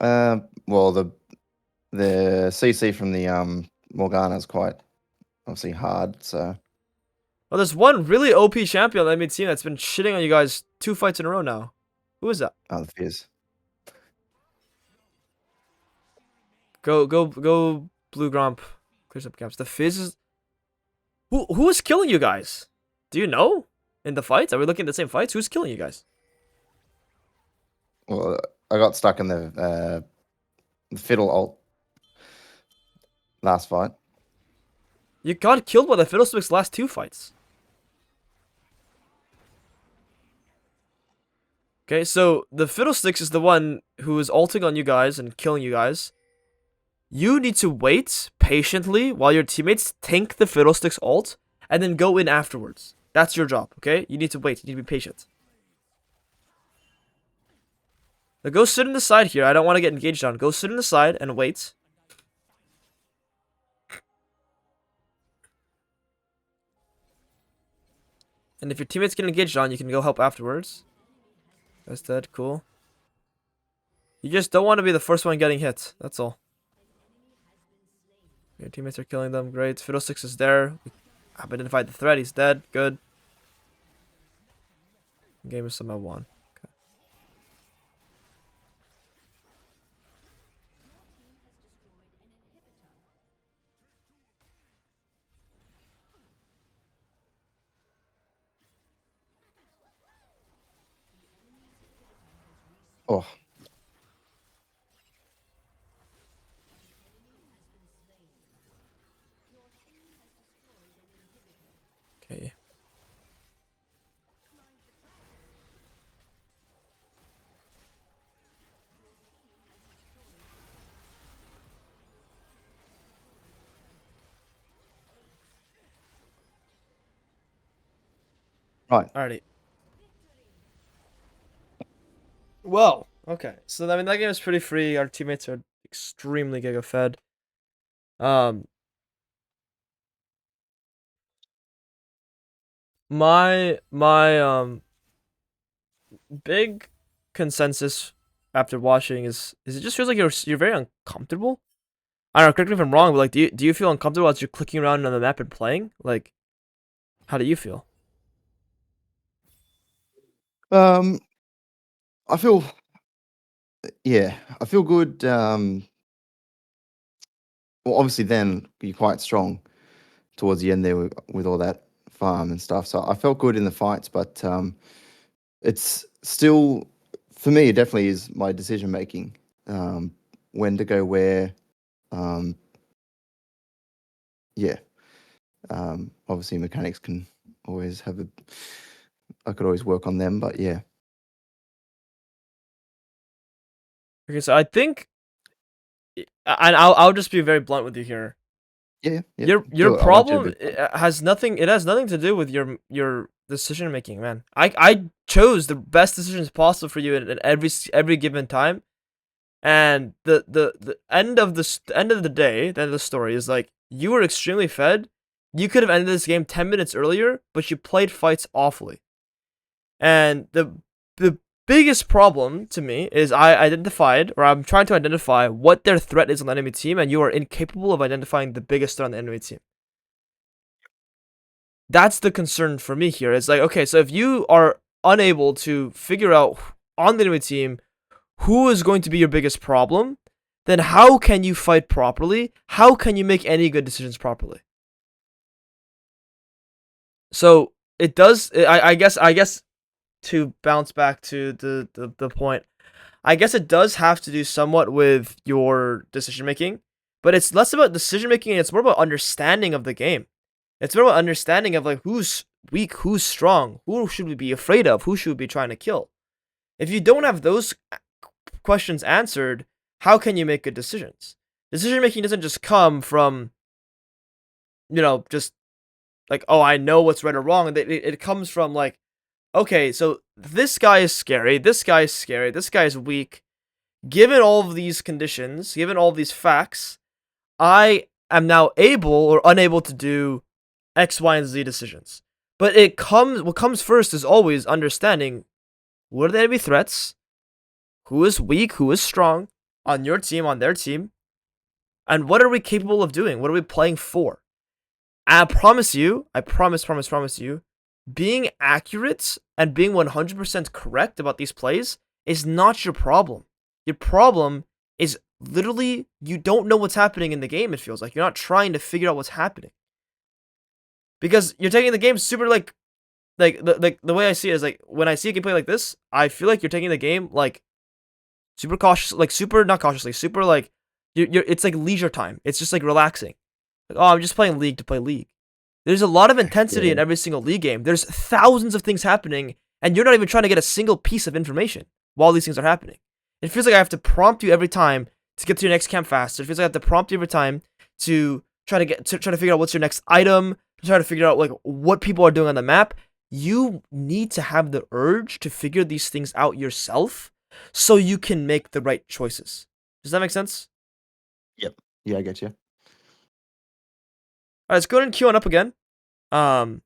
Well, the CC from the Morgana is quite obviously hard. So oh, there's one really OP champion on the enemy team that's been shitting on you guys 2 fights in a row now. Who is that? the Fizz. Go, Blue Gromp. Clears up gaps. The Fizz is... Who is killing you guys? Do you know? In the fights? Are we looking at the same fights? Who's killing you guys? Well, I got stuck in the Fiddle ult last fight. You got killed by the Fiddlesticks last 2 fights. Okay, so the Fiddlesticks is the one who is ulting on you guys and killing you guys. You need to wait patiently while your teammates tank the Fiddlesticks ult and then go in afterwards. That's your job, okay? You need to wait. You need to be patient. Now go sit in the side here. I don't want to get engaged on. Go sit in the side and wait. And if your teammates get engaged on, you can go help afterwards. That's dead. Cool. You just don't want to be the first one getting hit. That's all. Your teammates are killing them. Great. Fiddlesticks is there. I've identified the threat. He's dead. Good. Game is somehow won. Okay. Oh, Okay. right. Alrighty. Well, okay. So I mean that game is pretty free. Our teammates are extremely giga fed. Um, my big consensus after watching is it just feels like you're very uncomfortable. I don't know. Correct me if I'm wrong, but like, do you feel uncomfortable as you're clicking around on the map and playing? Like, how do you feel? Um, I feel, yeah, I feel good. Well, obviously, then you're quite strong towards the end there with all that farm and stuff. So I felt good in the fights, but it's still, for me, it definitely is my decision making. When to go where. Um, yeah. Obviously, mechanics can always have a. I could always work on them, but yeah. Okay, so I think, and I'll just be very blunt with you here. Yeah, yeah. Your Do it. I want you to problem be. has nothing. It has nothing to do with your decision making, man. I chose the best decisions possible for you at every given time, and the end of the end of the day, the end of the story is like you were extremely fed. You could have ended this game 10 minutes earlier, but you played fights awfully. And the biggest problem to me is I identified, or I'm trying to identify what their threat is on the enemy team, and you are incapable of identifying the biggest threat on the enemy team. That's the concern for me here. It's like, okay, so if you are unable to figure out on the enemy team who is going to be your biggest problem, then how can you fight properly? How can you make any good decisions properly? So it does. I guess to bounce back to the point, I guess it does have to do somewhat with your decision making, but it's less about decision making and it's more about understanding of the game. It's more about understanding of like who's weak, who's strong, who should we be afraid of, who should we be trying to kill. If you don't have those questions answered, how can you make good decisions? Decision making doesn't just come from, just like, oh, I know what's right or wrong. It comes from like, okay, so this guy is scary, this guy is scary, this guy is weak. Given all of these conditions, given all of these facts, I am now able or unable to do X, Y, and Z decisions. But what comes first is always understanding what are the enemy threats, who is weak, who is strong on your team, on their team, and what are we capable of doing? What are we playing for? I promise you, promise you, being accurate and being 100% correct about these plays is not your problem. Your problem is literally you don't know what's happening in the game, it feels like. You're not trying to figure out what's happening. Because you're taking the game super the way I see it is like when I see a gameplay like this, I feel like you're taking the game like super cautious, like super not cautiously, super like you're it's like leisure time. It's just like relaxing. Like, oh, I'm just playing League to play League. There's a lot of intensity in Yeah. every single League game. There's thousands of things happening, and you're not even trying to get a single piece of information while these things are happening. It feels like I have to prompt you every time to get to your next camp faster. It feels like I have to prompt you every time to try to figure out what's your next item, to try to figure out like what people are doing on the map. You need to have the urge to figure these things out yourself so you can make the right choices. Does that make sense? Yep. Yeah, I get you. All right, let's go ahead and queue on up again. Um,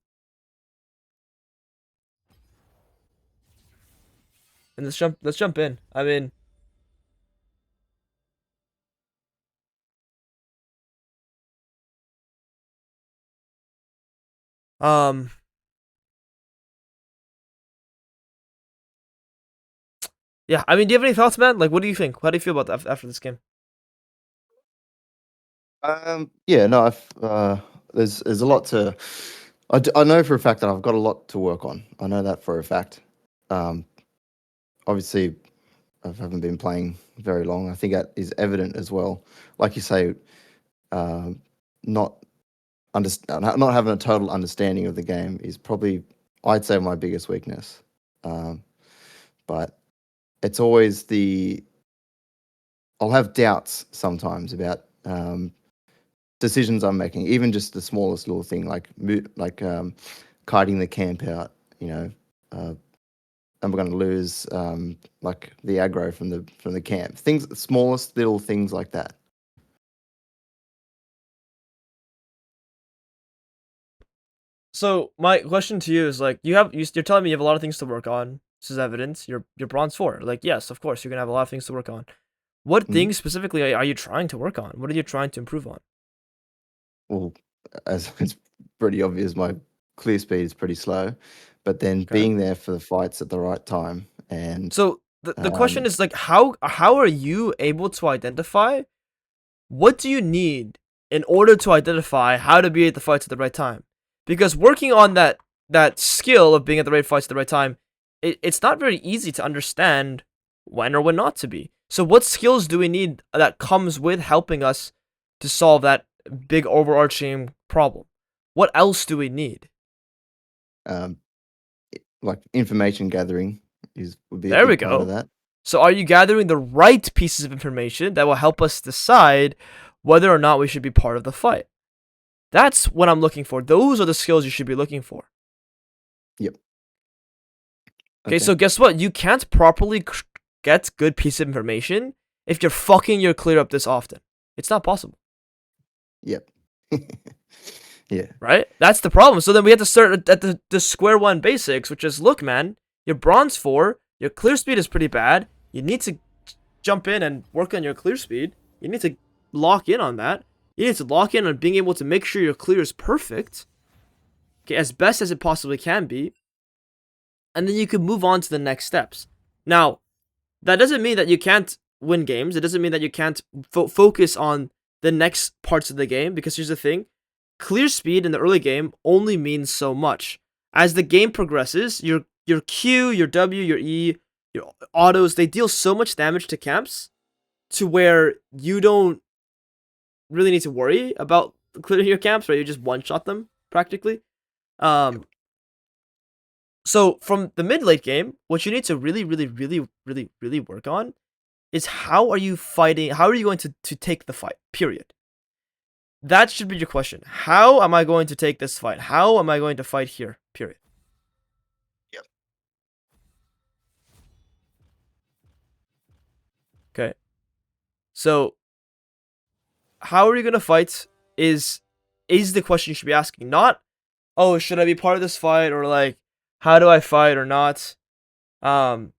And let's jump in. I mean, um, yeah. I mean, do you have any thoughts, man? Like, what do you think? How do you feel about that after this game? Yeah, no, there's a lot to. I know for a fact that I've got a lot to work on. I know that for a fact. Um, Obviously, I haven't been playing very long. I think that is evident as well. Like you say, um, not not having a total understanding of the game is probably, I'd say, my biggest weakness. Um, but it's always I'll have doubts sometimes about decisions I'm making, even just the smallest little thing like kiting the camp out. You know, uh, and we're going to lose like the aggro from the camp. Things, smallest little things like that. So my question to you is like, you're telling me you have a lot of things to work on. This is evidence. You're bronze 4. Like, yes, of course, you're gonna have a lot of things to work on. What Mhm. things specifically are you trying to work on? What are you trying to improve on? Well, as it's pretty obvious, my clear speed is pretty slow, but then Okay. being there for the fights at the right time and So the question um, is like, how are you able to identify what do you need in order to identify how to be at the fights at the right time? Because working on that skill of being at the right fights at the right time, it's not very easy to understand when or when not to be. So what skills do we need that comes with helping us to solve that big overarching problem? What else do we need? um, like information gathering is would be a There we big part of go. that. So are you gathering the right pieces of information that will help us decide whether or not we should be part of the fight? That's what I'm looking for. Those are the skills you should be looking for. Yep. Okay, Okay. so guess what? You can't properly get good piece of information if you're fucking your clear up this often. It's not possible, Yep. Yeah. right? That's the problem. So then we have to start at the square one basics, which is look, man, you're bronze 4, your clear speed is pretty bad. You need to jump in and work on your clear speed. You need to lock in on that. You need to lock in on being able to make sure your clear is perfect, okay, as best as it possibly can be, and then you can move on to the next steps. Now, that doesn't mean that you can't win games. It doesn't mean that you can't focus on the next parts of the game, because here's the thing: clear speed in the early game only means so much. As the game progresses, your Q, your W, your E, your autos, they deal so much damage to camps to where you don't really need to worry about clearing your camps, right? You just one shot them practically. Yep. Um, so from the mid late game, what you need to really work on is how are you fighting? How are you going to take the fight? Period. That should be your question. How am I going to take this fight? How am I going to fight here? Period. Yep. Okay. So how are you gonna fight? Is the question you should be asking? Not, oh, should I be part of this fight, or like, how do I fight or not? Um,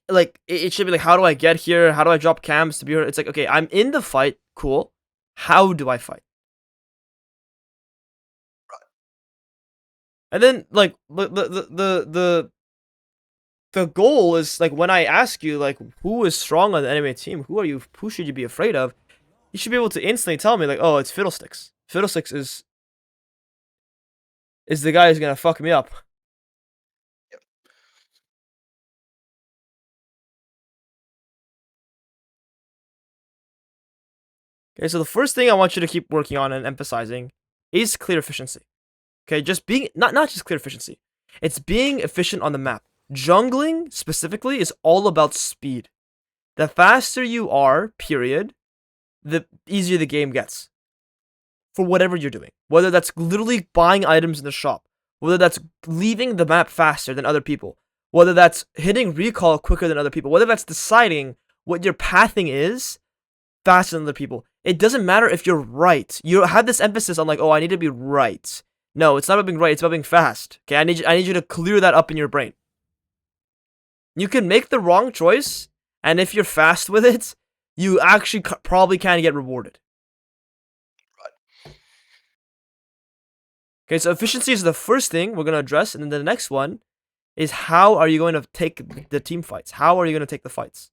like it should be like, how do I get here? How do I drop cams to be here? It's like, okay, I'm in the fight. Cool. How do I fight? And then like the goal is like, when I ask you like who is strong on the enemy team, who should you be afraid of? You should be able to instantly tell me like, oh, it's Fiddlesticks. Fiddlesticks is the guy who's gonna fuck me up. Yep. Okay, so the first thing I want you to keep working on and emphasizing is clear efficiency. Okay, just being not just clear efficiency. It's being efficient on the map. Jungling specifically is all about speed. The faster you are, period, the easier the game gets for whatever you're doing. Whether that's literally buying items in the shop, whether that's leaving the map faster than other people, whether that's hitting recall quicker than other people, whether that's deciding what your pathing is faster than other people. It doesn't matter if you're right. You have this emphasis on like, oh, I need to be right. No, it's not about being right. It's about being fast. Okay, I need you to clear that up in your brain. You can make the wrong choice, and if you're fast with it, you actually probably can get rewarded. Okay, so efficiency is the first thing we're going to address, and then the next one is how are you going to take the team fights? How are you going to take the fights?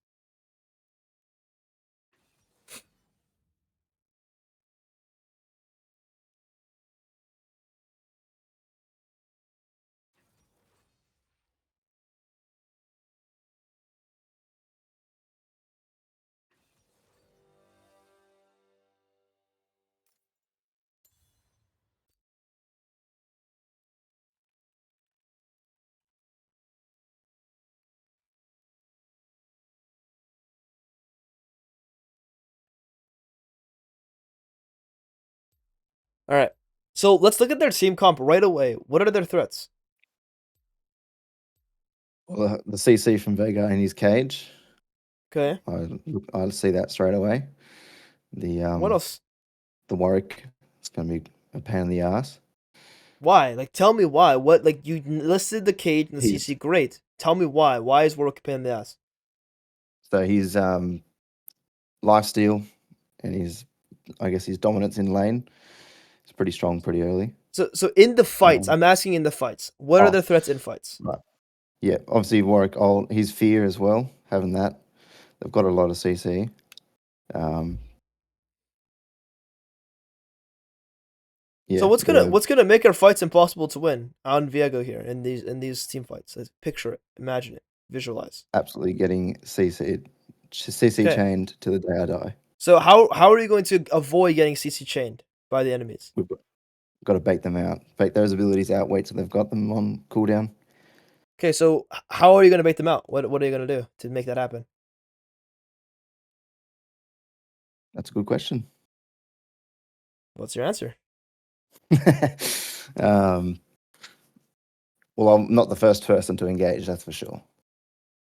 All right. So let's look at their team comp right away. What are their threats? Well, the CC from Viego in his cage. Okay. I'll see that straight away. What The else? the Warwick, it's gonna be a pain in the ass. Why? Like, tell me why. What? Like, you listed the cage and the He's CC. Great. Tell me why. Why is Warwick a pain in the ass? so his lifesteal and his, I guess, his dominance in lane is pretty strong pretty early. So in the fights, Um, I'm asking in the fights. What are oh, their threats in fights? right. Yeah, obviously Warwick, his fear as well, having that. They've got a lot of CC. Um, So yeah, what's gonna make our fights impossible to win on Viego here in these team fights? Let's picture it, imagine it, visualize. absolutely getting CC Okay. chained to the day I die. So how are you going to avoid getting CC chained by the enemies? We've got to bait them out, bait those abilities out, wait till they've got them on cooldown. Okay, so how are you gonna bait them out? What are you gonna do to make that happen? That's a good question. What's your answer? um, well, I'm not the first person to engage, that's for sure.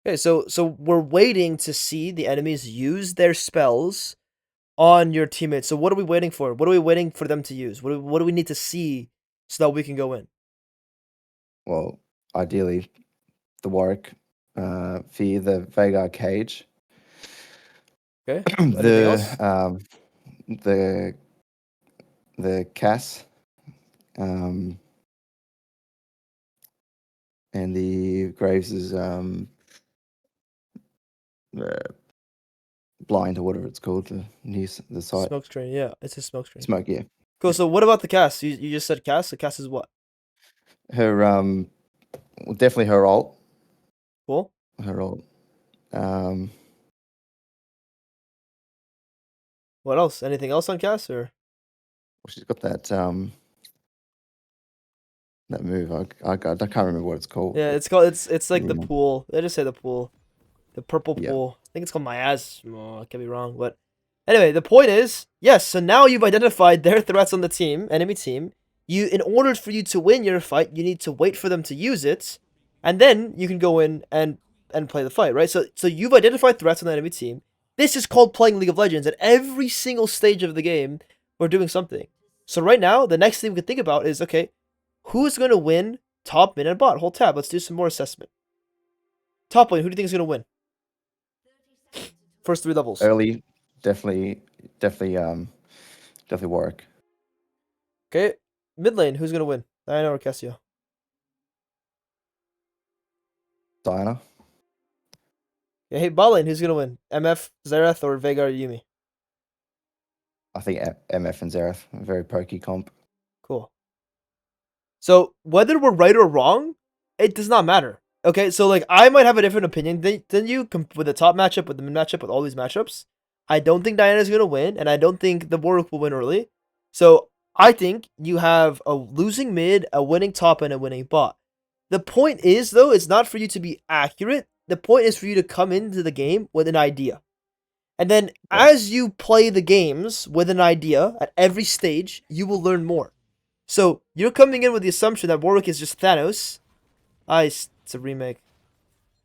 Okay, so we're waiting to see the enemies use their spells on your teammates. So what are we waiting for? What are we waiting for them to use? What do we need to see so that we can go in? Well, ideally, the Warwick, fear the Vagar cage, Okay. Anything the else? the the Cass, and the Graves is uh, blind or whatever it's called, the news, the site. Smoke screen. Yeah, it's a smoke screen. Smoke, yeah. Cool. So what about the cast? You just said cast. The cast is what? Her well, definitely her ult. Cool. Her ult. Um, What else? Anything else on cast or? well, she's got that move. I can't remember what it's called, Yeah, but it's called it's like the yeah, pool. They just say the pool. The purple yeah. pool. I think it's called Miaz. Oh, I could be wrong, but anyway, the point is, yes. So now you've identified their threats on the team, enemy team. In order for you to win your fight, you need to wait for them to use it, and then you can go in and play the fight, right? So you've identified threats on the enemy team. This is called playing League of Legends. At every single stage of the game, we're doing something. So right now, the next thing we can think about is, okay, who's going to win top, mid, and bot? Hold tab. Let's do some more assessment. Top lane, who do you think is going to win? First 3 levels. Early, definitely, definitely Warwick. Okay. Mid lane, who's gonna win? Diana or Cassio? Diana. Yeah, hey, bot lane, who's gonna win? MF, Xerath, or Veigar or Yumi? I think MF and Xerath, a very pokey comp. Cool. So whether we're right or wrong, it does not matter. Okay, so like I might have a different opinion than you with the top matchup, with the mid matchup, with all these matchups. I don't think Diana's gonna win, and I don't think the Warwick will win early. So I think you have a losing mid, a winning top, and a winning bot. The point is though, it's not for you to be accurate. The point is for you to come into the game with an idea. And then Yeah, as you play the games with an idea at every stage, you will learn more. So you're coming in with the assumption that Warwick is just Thanos. It's a remake.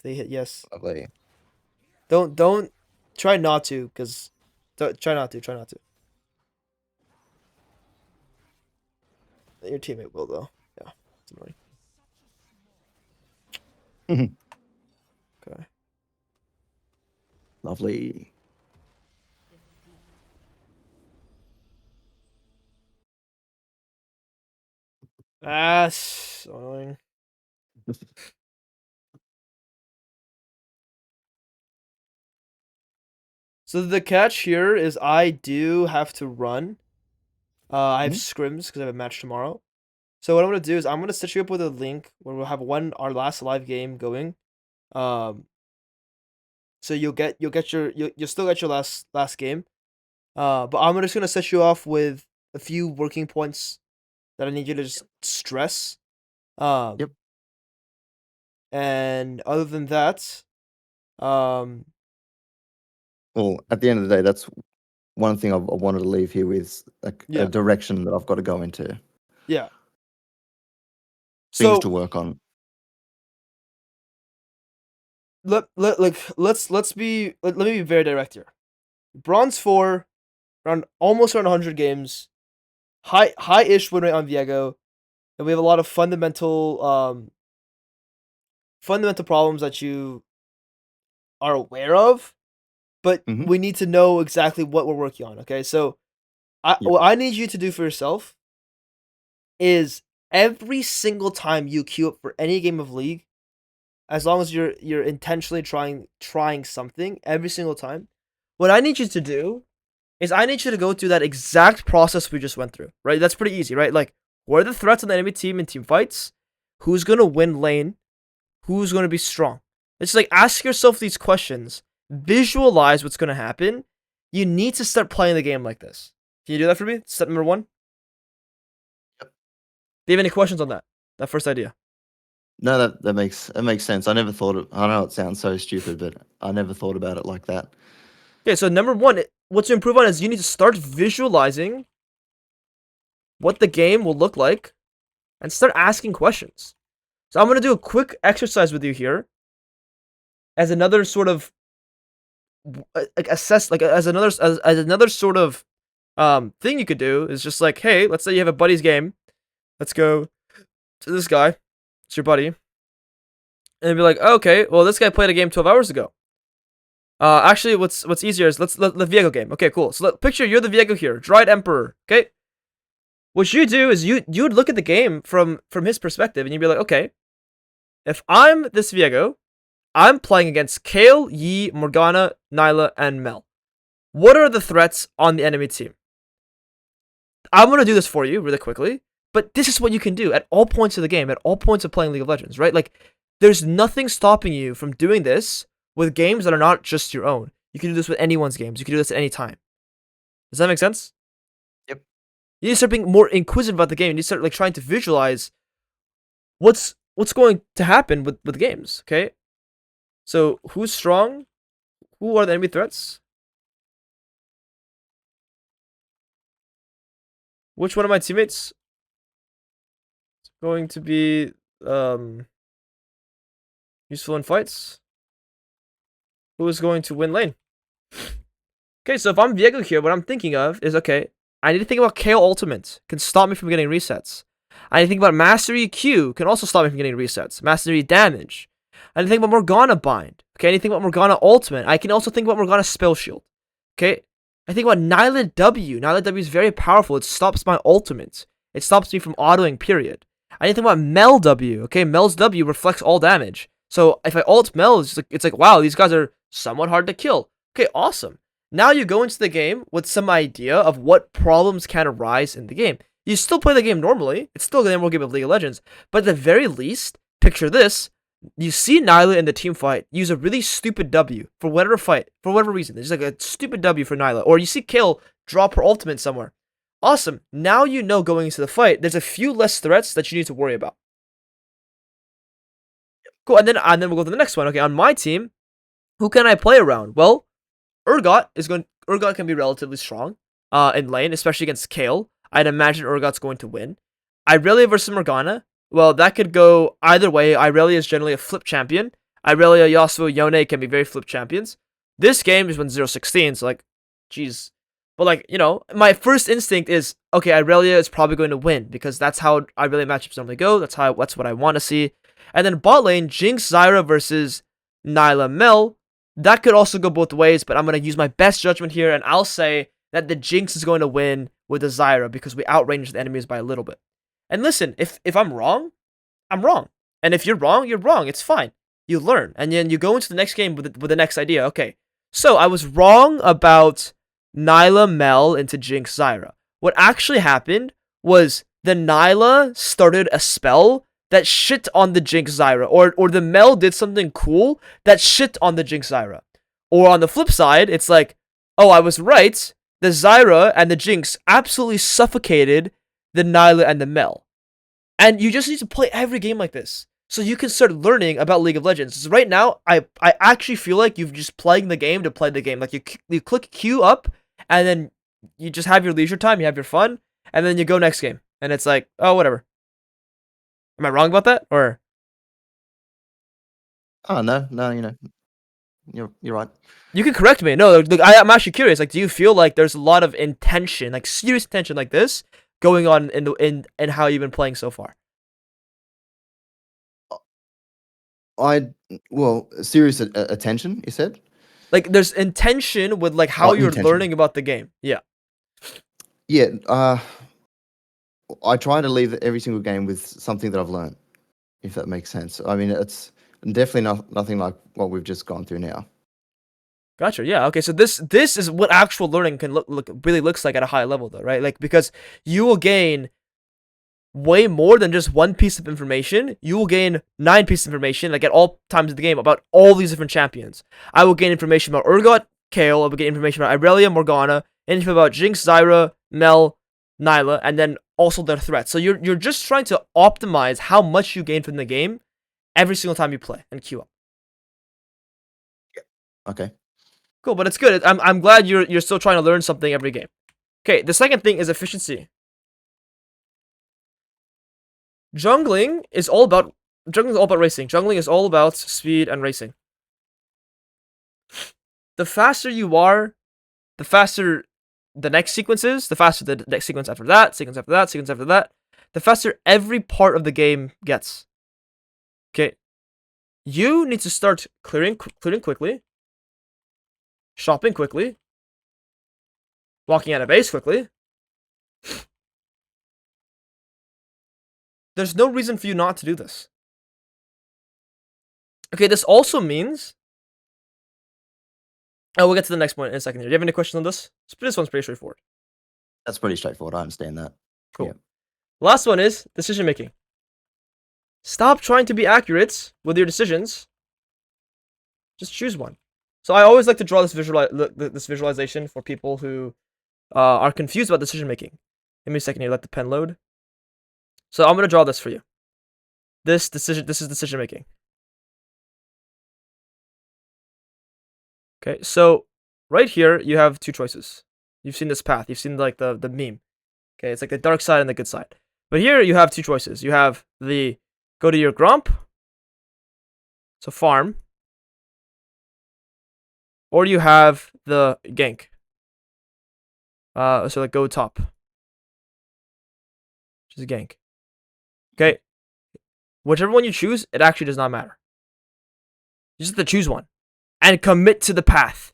They hit yes. lovely. Don't try not to, cause try not to. Try not to. Your teammate will though. Yeah, it's annoying. Okay. Lovely. That's annoying. So the catch here is I do have to run. I have Mhm. scrims because I have a match tomorrow. So what I'm gonna do is I'm gonna set you up with a link where we'll have our last live game going. Um, so you'll still get your last game. But I'm just gonna set you off with a few working points that I need you to just stress. Yep. Um, and other than that, um, Well, at the end of the day, that's one thing I wanted to leave here with, like a yeah, direction that I've got to go into, yeah. things So to work on. let me be very direct here. Bronze 4, around almost around 100 games, high-ish win rate on Viego, and we have a lot of fundamental problems that you are aware of, but Hmm. we need to know exactly what we're working on. Okay, so Yep. what I need you to do for yourself is every single time you queue up for any game of League, as long as you're intentionally trying something every single time, what I need you to do is I need you to go through that exact process we just went through, right? That's pretty easy, right? Like, what are the threats on the enemy team in team fights? Who's gonna win lane? Who's gonna be strong? It's like ask yourself these questions, visualize what's gonna happen. You need to start playing the game like this. Can you do that for me? Step number one. Do you have any questions on that? That first idea. No, that makes sense. I never thought of. I know it sounds so stupid, but I never thought about it like that. Okay, so number one, what to improve on is you need to start visualizing what the game will look like and start asking questions. So I'm gonna do a quick exercise with you here as another sort of like assess like as another sort of thing you could do is just like, hey, let's say you have a buddy's game. Let's go to this guy. It's your buddy. And be like, oh, okay, well this guy played a game 12 hours ago. Actually, what's easier is let's let the Viego game. Okay, cool. So picture you're the Viego here, Dried Emperor. Okay, what you do is you'd look at the game from his perspective, and you'd be like, okay, if I'm this Viego, I'm playing against Kale, Yi, Morgana, Nyla, and Mel. What are the threats on the enemy team? I'm gonna do this for you really quickly, but this is what you can do at all points of the game, at all points of playing League of Legends, right? Like, there's nothing stopping you from doing this with games that are not just your own. You can do this with anyone's games. You can do this at any time. Does that make sense? Yep. You need to start being more inquisitive about the game. You need to start like trying to visualize what's going to happen with games. Okay, so who's strong? Who are the enemy threats? Which one of my teammates is going to be um useful in fights? Who is going to win lane? Okay, so if I'm Viego here, what I'm thinking of is, okay, I need to think about KO Ultimate. Can stop me from getting resets. I need to think about Mastery Q. Can also stop me from getting resets. Mastery Damage. I need to think about Morgana Bind. Okay, I need to think about Morgana Ultimate. I can also think about Morgana Spell Shield. Okay, I think about Nyla W. Nyla W is very powerful. It stops my ultimate. It stops me from autoing, period. I need to think about Mel W. Okay, Mel's W reflects all damage. So if I ult Mel, it's like wow, these guys are somewhat hard to kill. Okay, awesome. Now you go into the game with some idea of what problems can arise in the game. You still play the game normally. It's still a normal game of League of Legends. But at the very least, picture this. You see Nyla in the team fight use a really stupid W for whatever reason. There's like a stupid W for Nyla. Or you see Kale drop her ultimate somewhere. Awesome. Now you know going into the fight, there's a few less threats that you need to worry about. Cool. And then we'll go to the next one. Okay, on my team, who can I play around? Well, Urgot can be relatively strong in lane, especially against Kale. I'd imagine Urgot's going to win. Irelia versus Morgana. Well, that could go either way. Irelia is generally a flip champion. Irelia, Yasuo, Yone can be very flip champions. This game is 1-0-16, so like, jeez. But like, my first instinct is, okay, Irelia is probably going to win because that's how Irelia matchups normally go. That's what I want to see. And then bot lane, Jinx, Zyra versus Nyla Mel. That could also go both ways, but I'm going to use my best judgment here, and I'll say that the Jinx is going to win with the Zyra because we outranged the enemies by a little bit. And listen, if I'm wrong, I'm wrong. And if you're wrong, you're wrong. It's fine. You learn, and then you go into the next game with the next idea. Okay, so I was wrong about Nyla Mel into Jinx Zyra. What actually happened was the Nyla started a spell that shit on the Jinx Zyra, or the Mel did something cool that shit on the Jinx Zyra. Or on the flip side, it's like, oh, I was right. The Zyra and the Jinx absolutely suffocated the Nyla and the Mel. And you just need to play every game like this, so you can start learning about League of Legends. So right now, I actually feel like you've just playing the game to play the game. Like you click queue up, and then you just have your leisure time, you have your fun, and then you go next game. And it's like, oh, whatever. Am I wrong about that? Or Oh no, you're right. you can correct me. No, look, I'm actually curious. Like, do you feel like there's a lot of intention, like serious intention like this, going on in how you've been playing so far? Serious attention. You said. Like, there's intention with like how you're Intention. learning about the game. Yeah. Yeah. I try to leave every single game with something that I've learned, if that makes sense. I mean, it's definitely nothing like what we've just gone through now. Gotcha. Yeah. Okay. So this is what actual learning can look really looks like at a high level, though, right? Like, because you will gain way more than just one piece of information. You will gain 9 pieces of information, like at all times of the game, about all these different champions. I will gain information about Urgot, Kayle. I will gain information about Irelia, Morgana, info about Jinx, Zyra, Mel, Nyla, and then also their threats. So you're just trying to optimize how much you gain from the game every single time you play and queue up. Okay. Cool, but it's good. I'm glad you're still trying to learn something every game. Okay, the second thing is efficiency. Jungling is all about racing. Jungling is all about speed and racing. The faster you are, the faster the next sequence is, the faster the next sequence after that, sequence after that, sequence after that, the faster every part of the game gets. Okay. You need to start clearing quickly, shopping quickly, walking out of base quickly. There's no reason for you not to do this. Okay, this also means... Oh, we'll get to the next point in a second here. Do you have any questions on this? This one's pretty straightforward. That's pretty straightforward. I understand that. Cool. Yeah. Last one is decision making. Stop trying to be accurate with your decisions. Just choose one. So I always like to draw this visualization for people who are confused about decision making. Give me a second here. Let the pen load. So I'm gonna draw this for you. This is decision making. Okay, so right here you have 2 choices. You've seen this path. You've seen like the meme. Okay, it's like the dark side and the good side. But here you have 2 choices. You have the go to your grump, so farm, or you have the gank. So like go top, which is gank. Okay, whichever one you choose, it actually does not matter. You just have to choose one and commit to the path.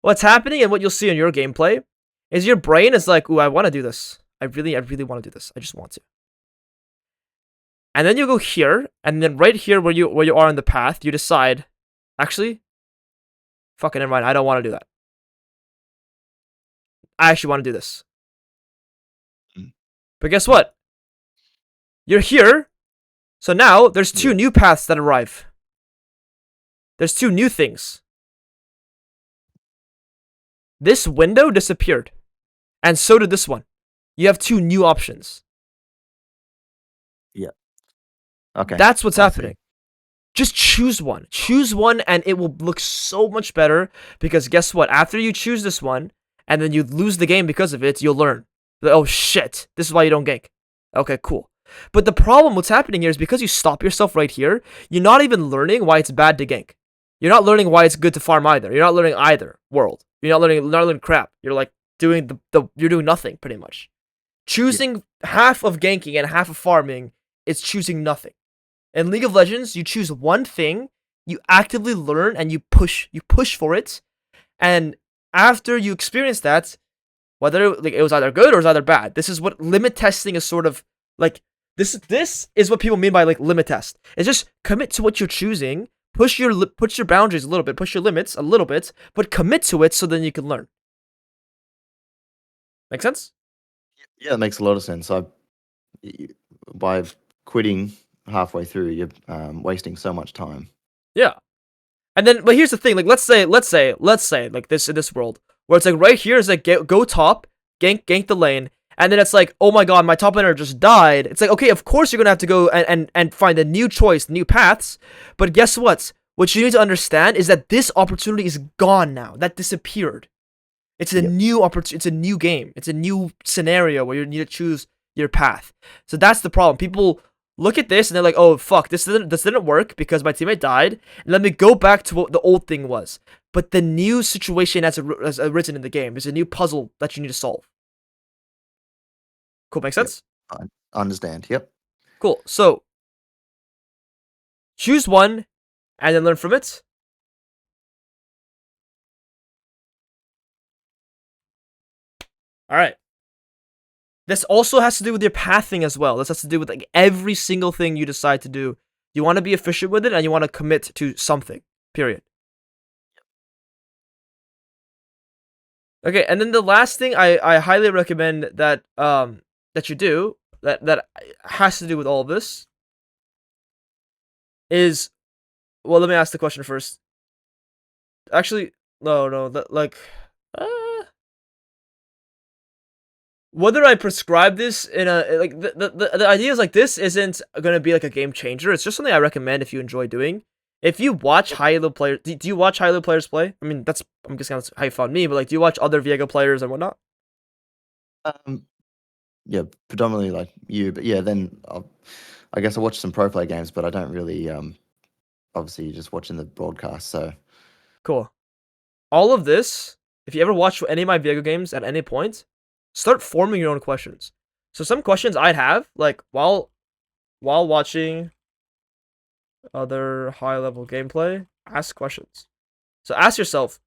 What's happening and what you'll see in your gameplay is your brain is like, ooh, I want to do this. I really want to do this. I just want to. And then you go here, and then right here where you are on the path, you decide, actually, fucking never mind, I don't want to do that. I actually want to do this. But guess what? You're here, so now there's 2 new paths that arrive. There's 2 new things. This window disappeared, and so did this one. You have 2 new options. Yeah. Okay. That's what's happening. Just choose one. Choose one, and it will look so much better, because guess what? After you choose this one, and then you lose the game because of it, you'll learn. Oh shit, this is why you don't gank. Okay, cool. But the problem, what's happening here is because you stop yourself right here, you're not even learning why it's bad to gank. You're not learning why it's good to farm either. You're not learning either world. You're not learning crap. You're like doing you're doing nothing pretty much. Choosing half of ganking and half of farming is choosing nothing. In League of Legends, you choose one thing You actively learn and you push for it. And after you experience that, whether like it was either good or it was either bad, this is what limit testing is sort of like. This is what people mean by like limit test. It's just commit to what you're choosing, push your boundaries a little bit, push your limits a little bit, but commit to it so then you can learn. Make sense? Yeah, it makes a lot of sense. By quitting halfway through, you're wasting so much time. Yeah. And then, but here's the thing: like, let's say, like this in this world where it's like right here is like go top, gank the lane, and then it's like, oh my god, my top laner just died. It's like, okay, of course you're gonna have to go and find a new choice, new paths. But guess what? What you need to understand is that this opportunity is gone now. That disappeared. It's a new opportunity. It's a new game. It's a new scenario where you need to choose your path. So that's the problem. People look at this and they're like, "Oh fuck, this didn't work because my teammate died. And let me go back to what the old thing was." But the new situation has arisen in the game. There's a new puzzle that you need to solve. Cool, makes Yep. sense. I understand. Yep. Cool. So choose one, and then learn from it. All right. This also has to do with your pathing as well. This has to do with like every single thing you decide to do. You want to be efficient with it and you want to commit to something. Period. Okay, and then the last thing I highly recommend that that you do that has to do with all of this is, well, let me ask the question first. Actually, no, that like uh, whether I prescribe this in a like the idea is like this isn't gonna be like a game changer. It's just something I recommend if you enjoy doing. If you watch high level players, do you watch high level players play? I mean, I'm guessing that's how you found me, but like, do you watch other Viego players and whatnot? Um, yeah, predominantly like you, but yeah, then I guess I watch some pro play games, but I don't really obviously just watching the broadcast. So Cool. All of this, if you ever watch any of my Viego games at any point, start forming your own questions. So some questions I'd have like while watching other high level gameplay, ask questions. So ask yourself,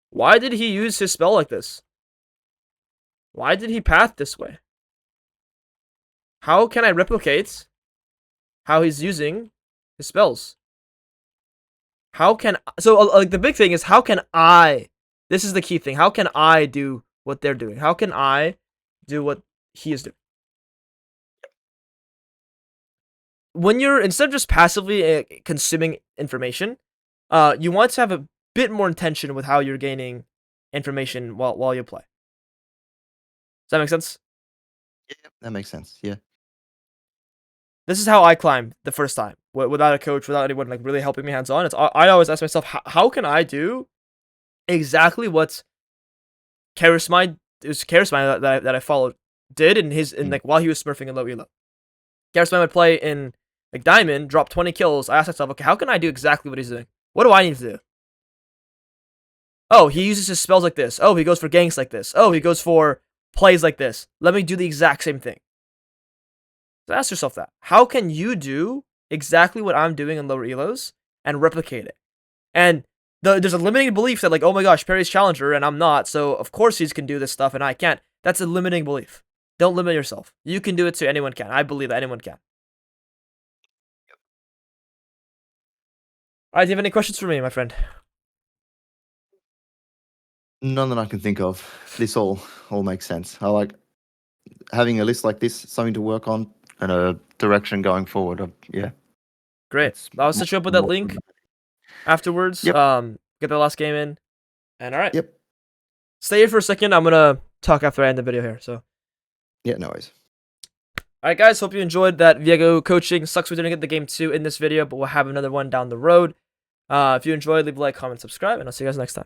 why did he use his spell like this? Why did he path this way? How can I replicate how he's using his spells? How can like the big thing is how can I? This is the key thing. How can I do what they're doing? How can I do what he is doing? When you're instead of just passively consuming information, you want to have a bit more intention with how you're gaining information while you play. Does that make sense? yeah, that makes sense. Yeah. This is how I climbed the first time without a coach, without anyone like really helping me hands on. I always ask myself, how can I do exactly what Charismine that I followed did in like while he was smurfing in low elo. Charismine would play in like Diamond, drop 20 kills. I asked myself, okay, how can I do exactly what he's doing? What do I need to do? Oh, he uses his spells like this. Oh, he goes for ganks like this. Oh, he goes for plays like this. Let me do the exact same thing. So ask yourself that. How can you do exactly what I'm doing in lower elos and replicate it? And there's a limiting belief that like, oh my gosh, Perry's challenger and I'm not, so of course he can do this stuff and I can't. That's a limiting belief. Don't limit yourself. You can do it too. Anyone can. I believe that anyone can. All right, do you have any questions for me, my friend? None that I can think of. This all makes sense. I like having a list like this, something to work on, and a direction going forward. Yeah, Great. it's I'll set you up with that link afterwards. Yep. Get the last game in. And all right. Yep. Stay here for a second. I'm gonna talk after I end the video here. So. Yeah, no worries. Alright guys, hope you enjoyed that Viego coaching. Sucks we didn't get the game 2 in this video, but we'll have another one down the road. If you enjoyed, leave a like, comment, subscribe, and I'll see you guys next time.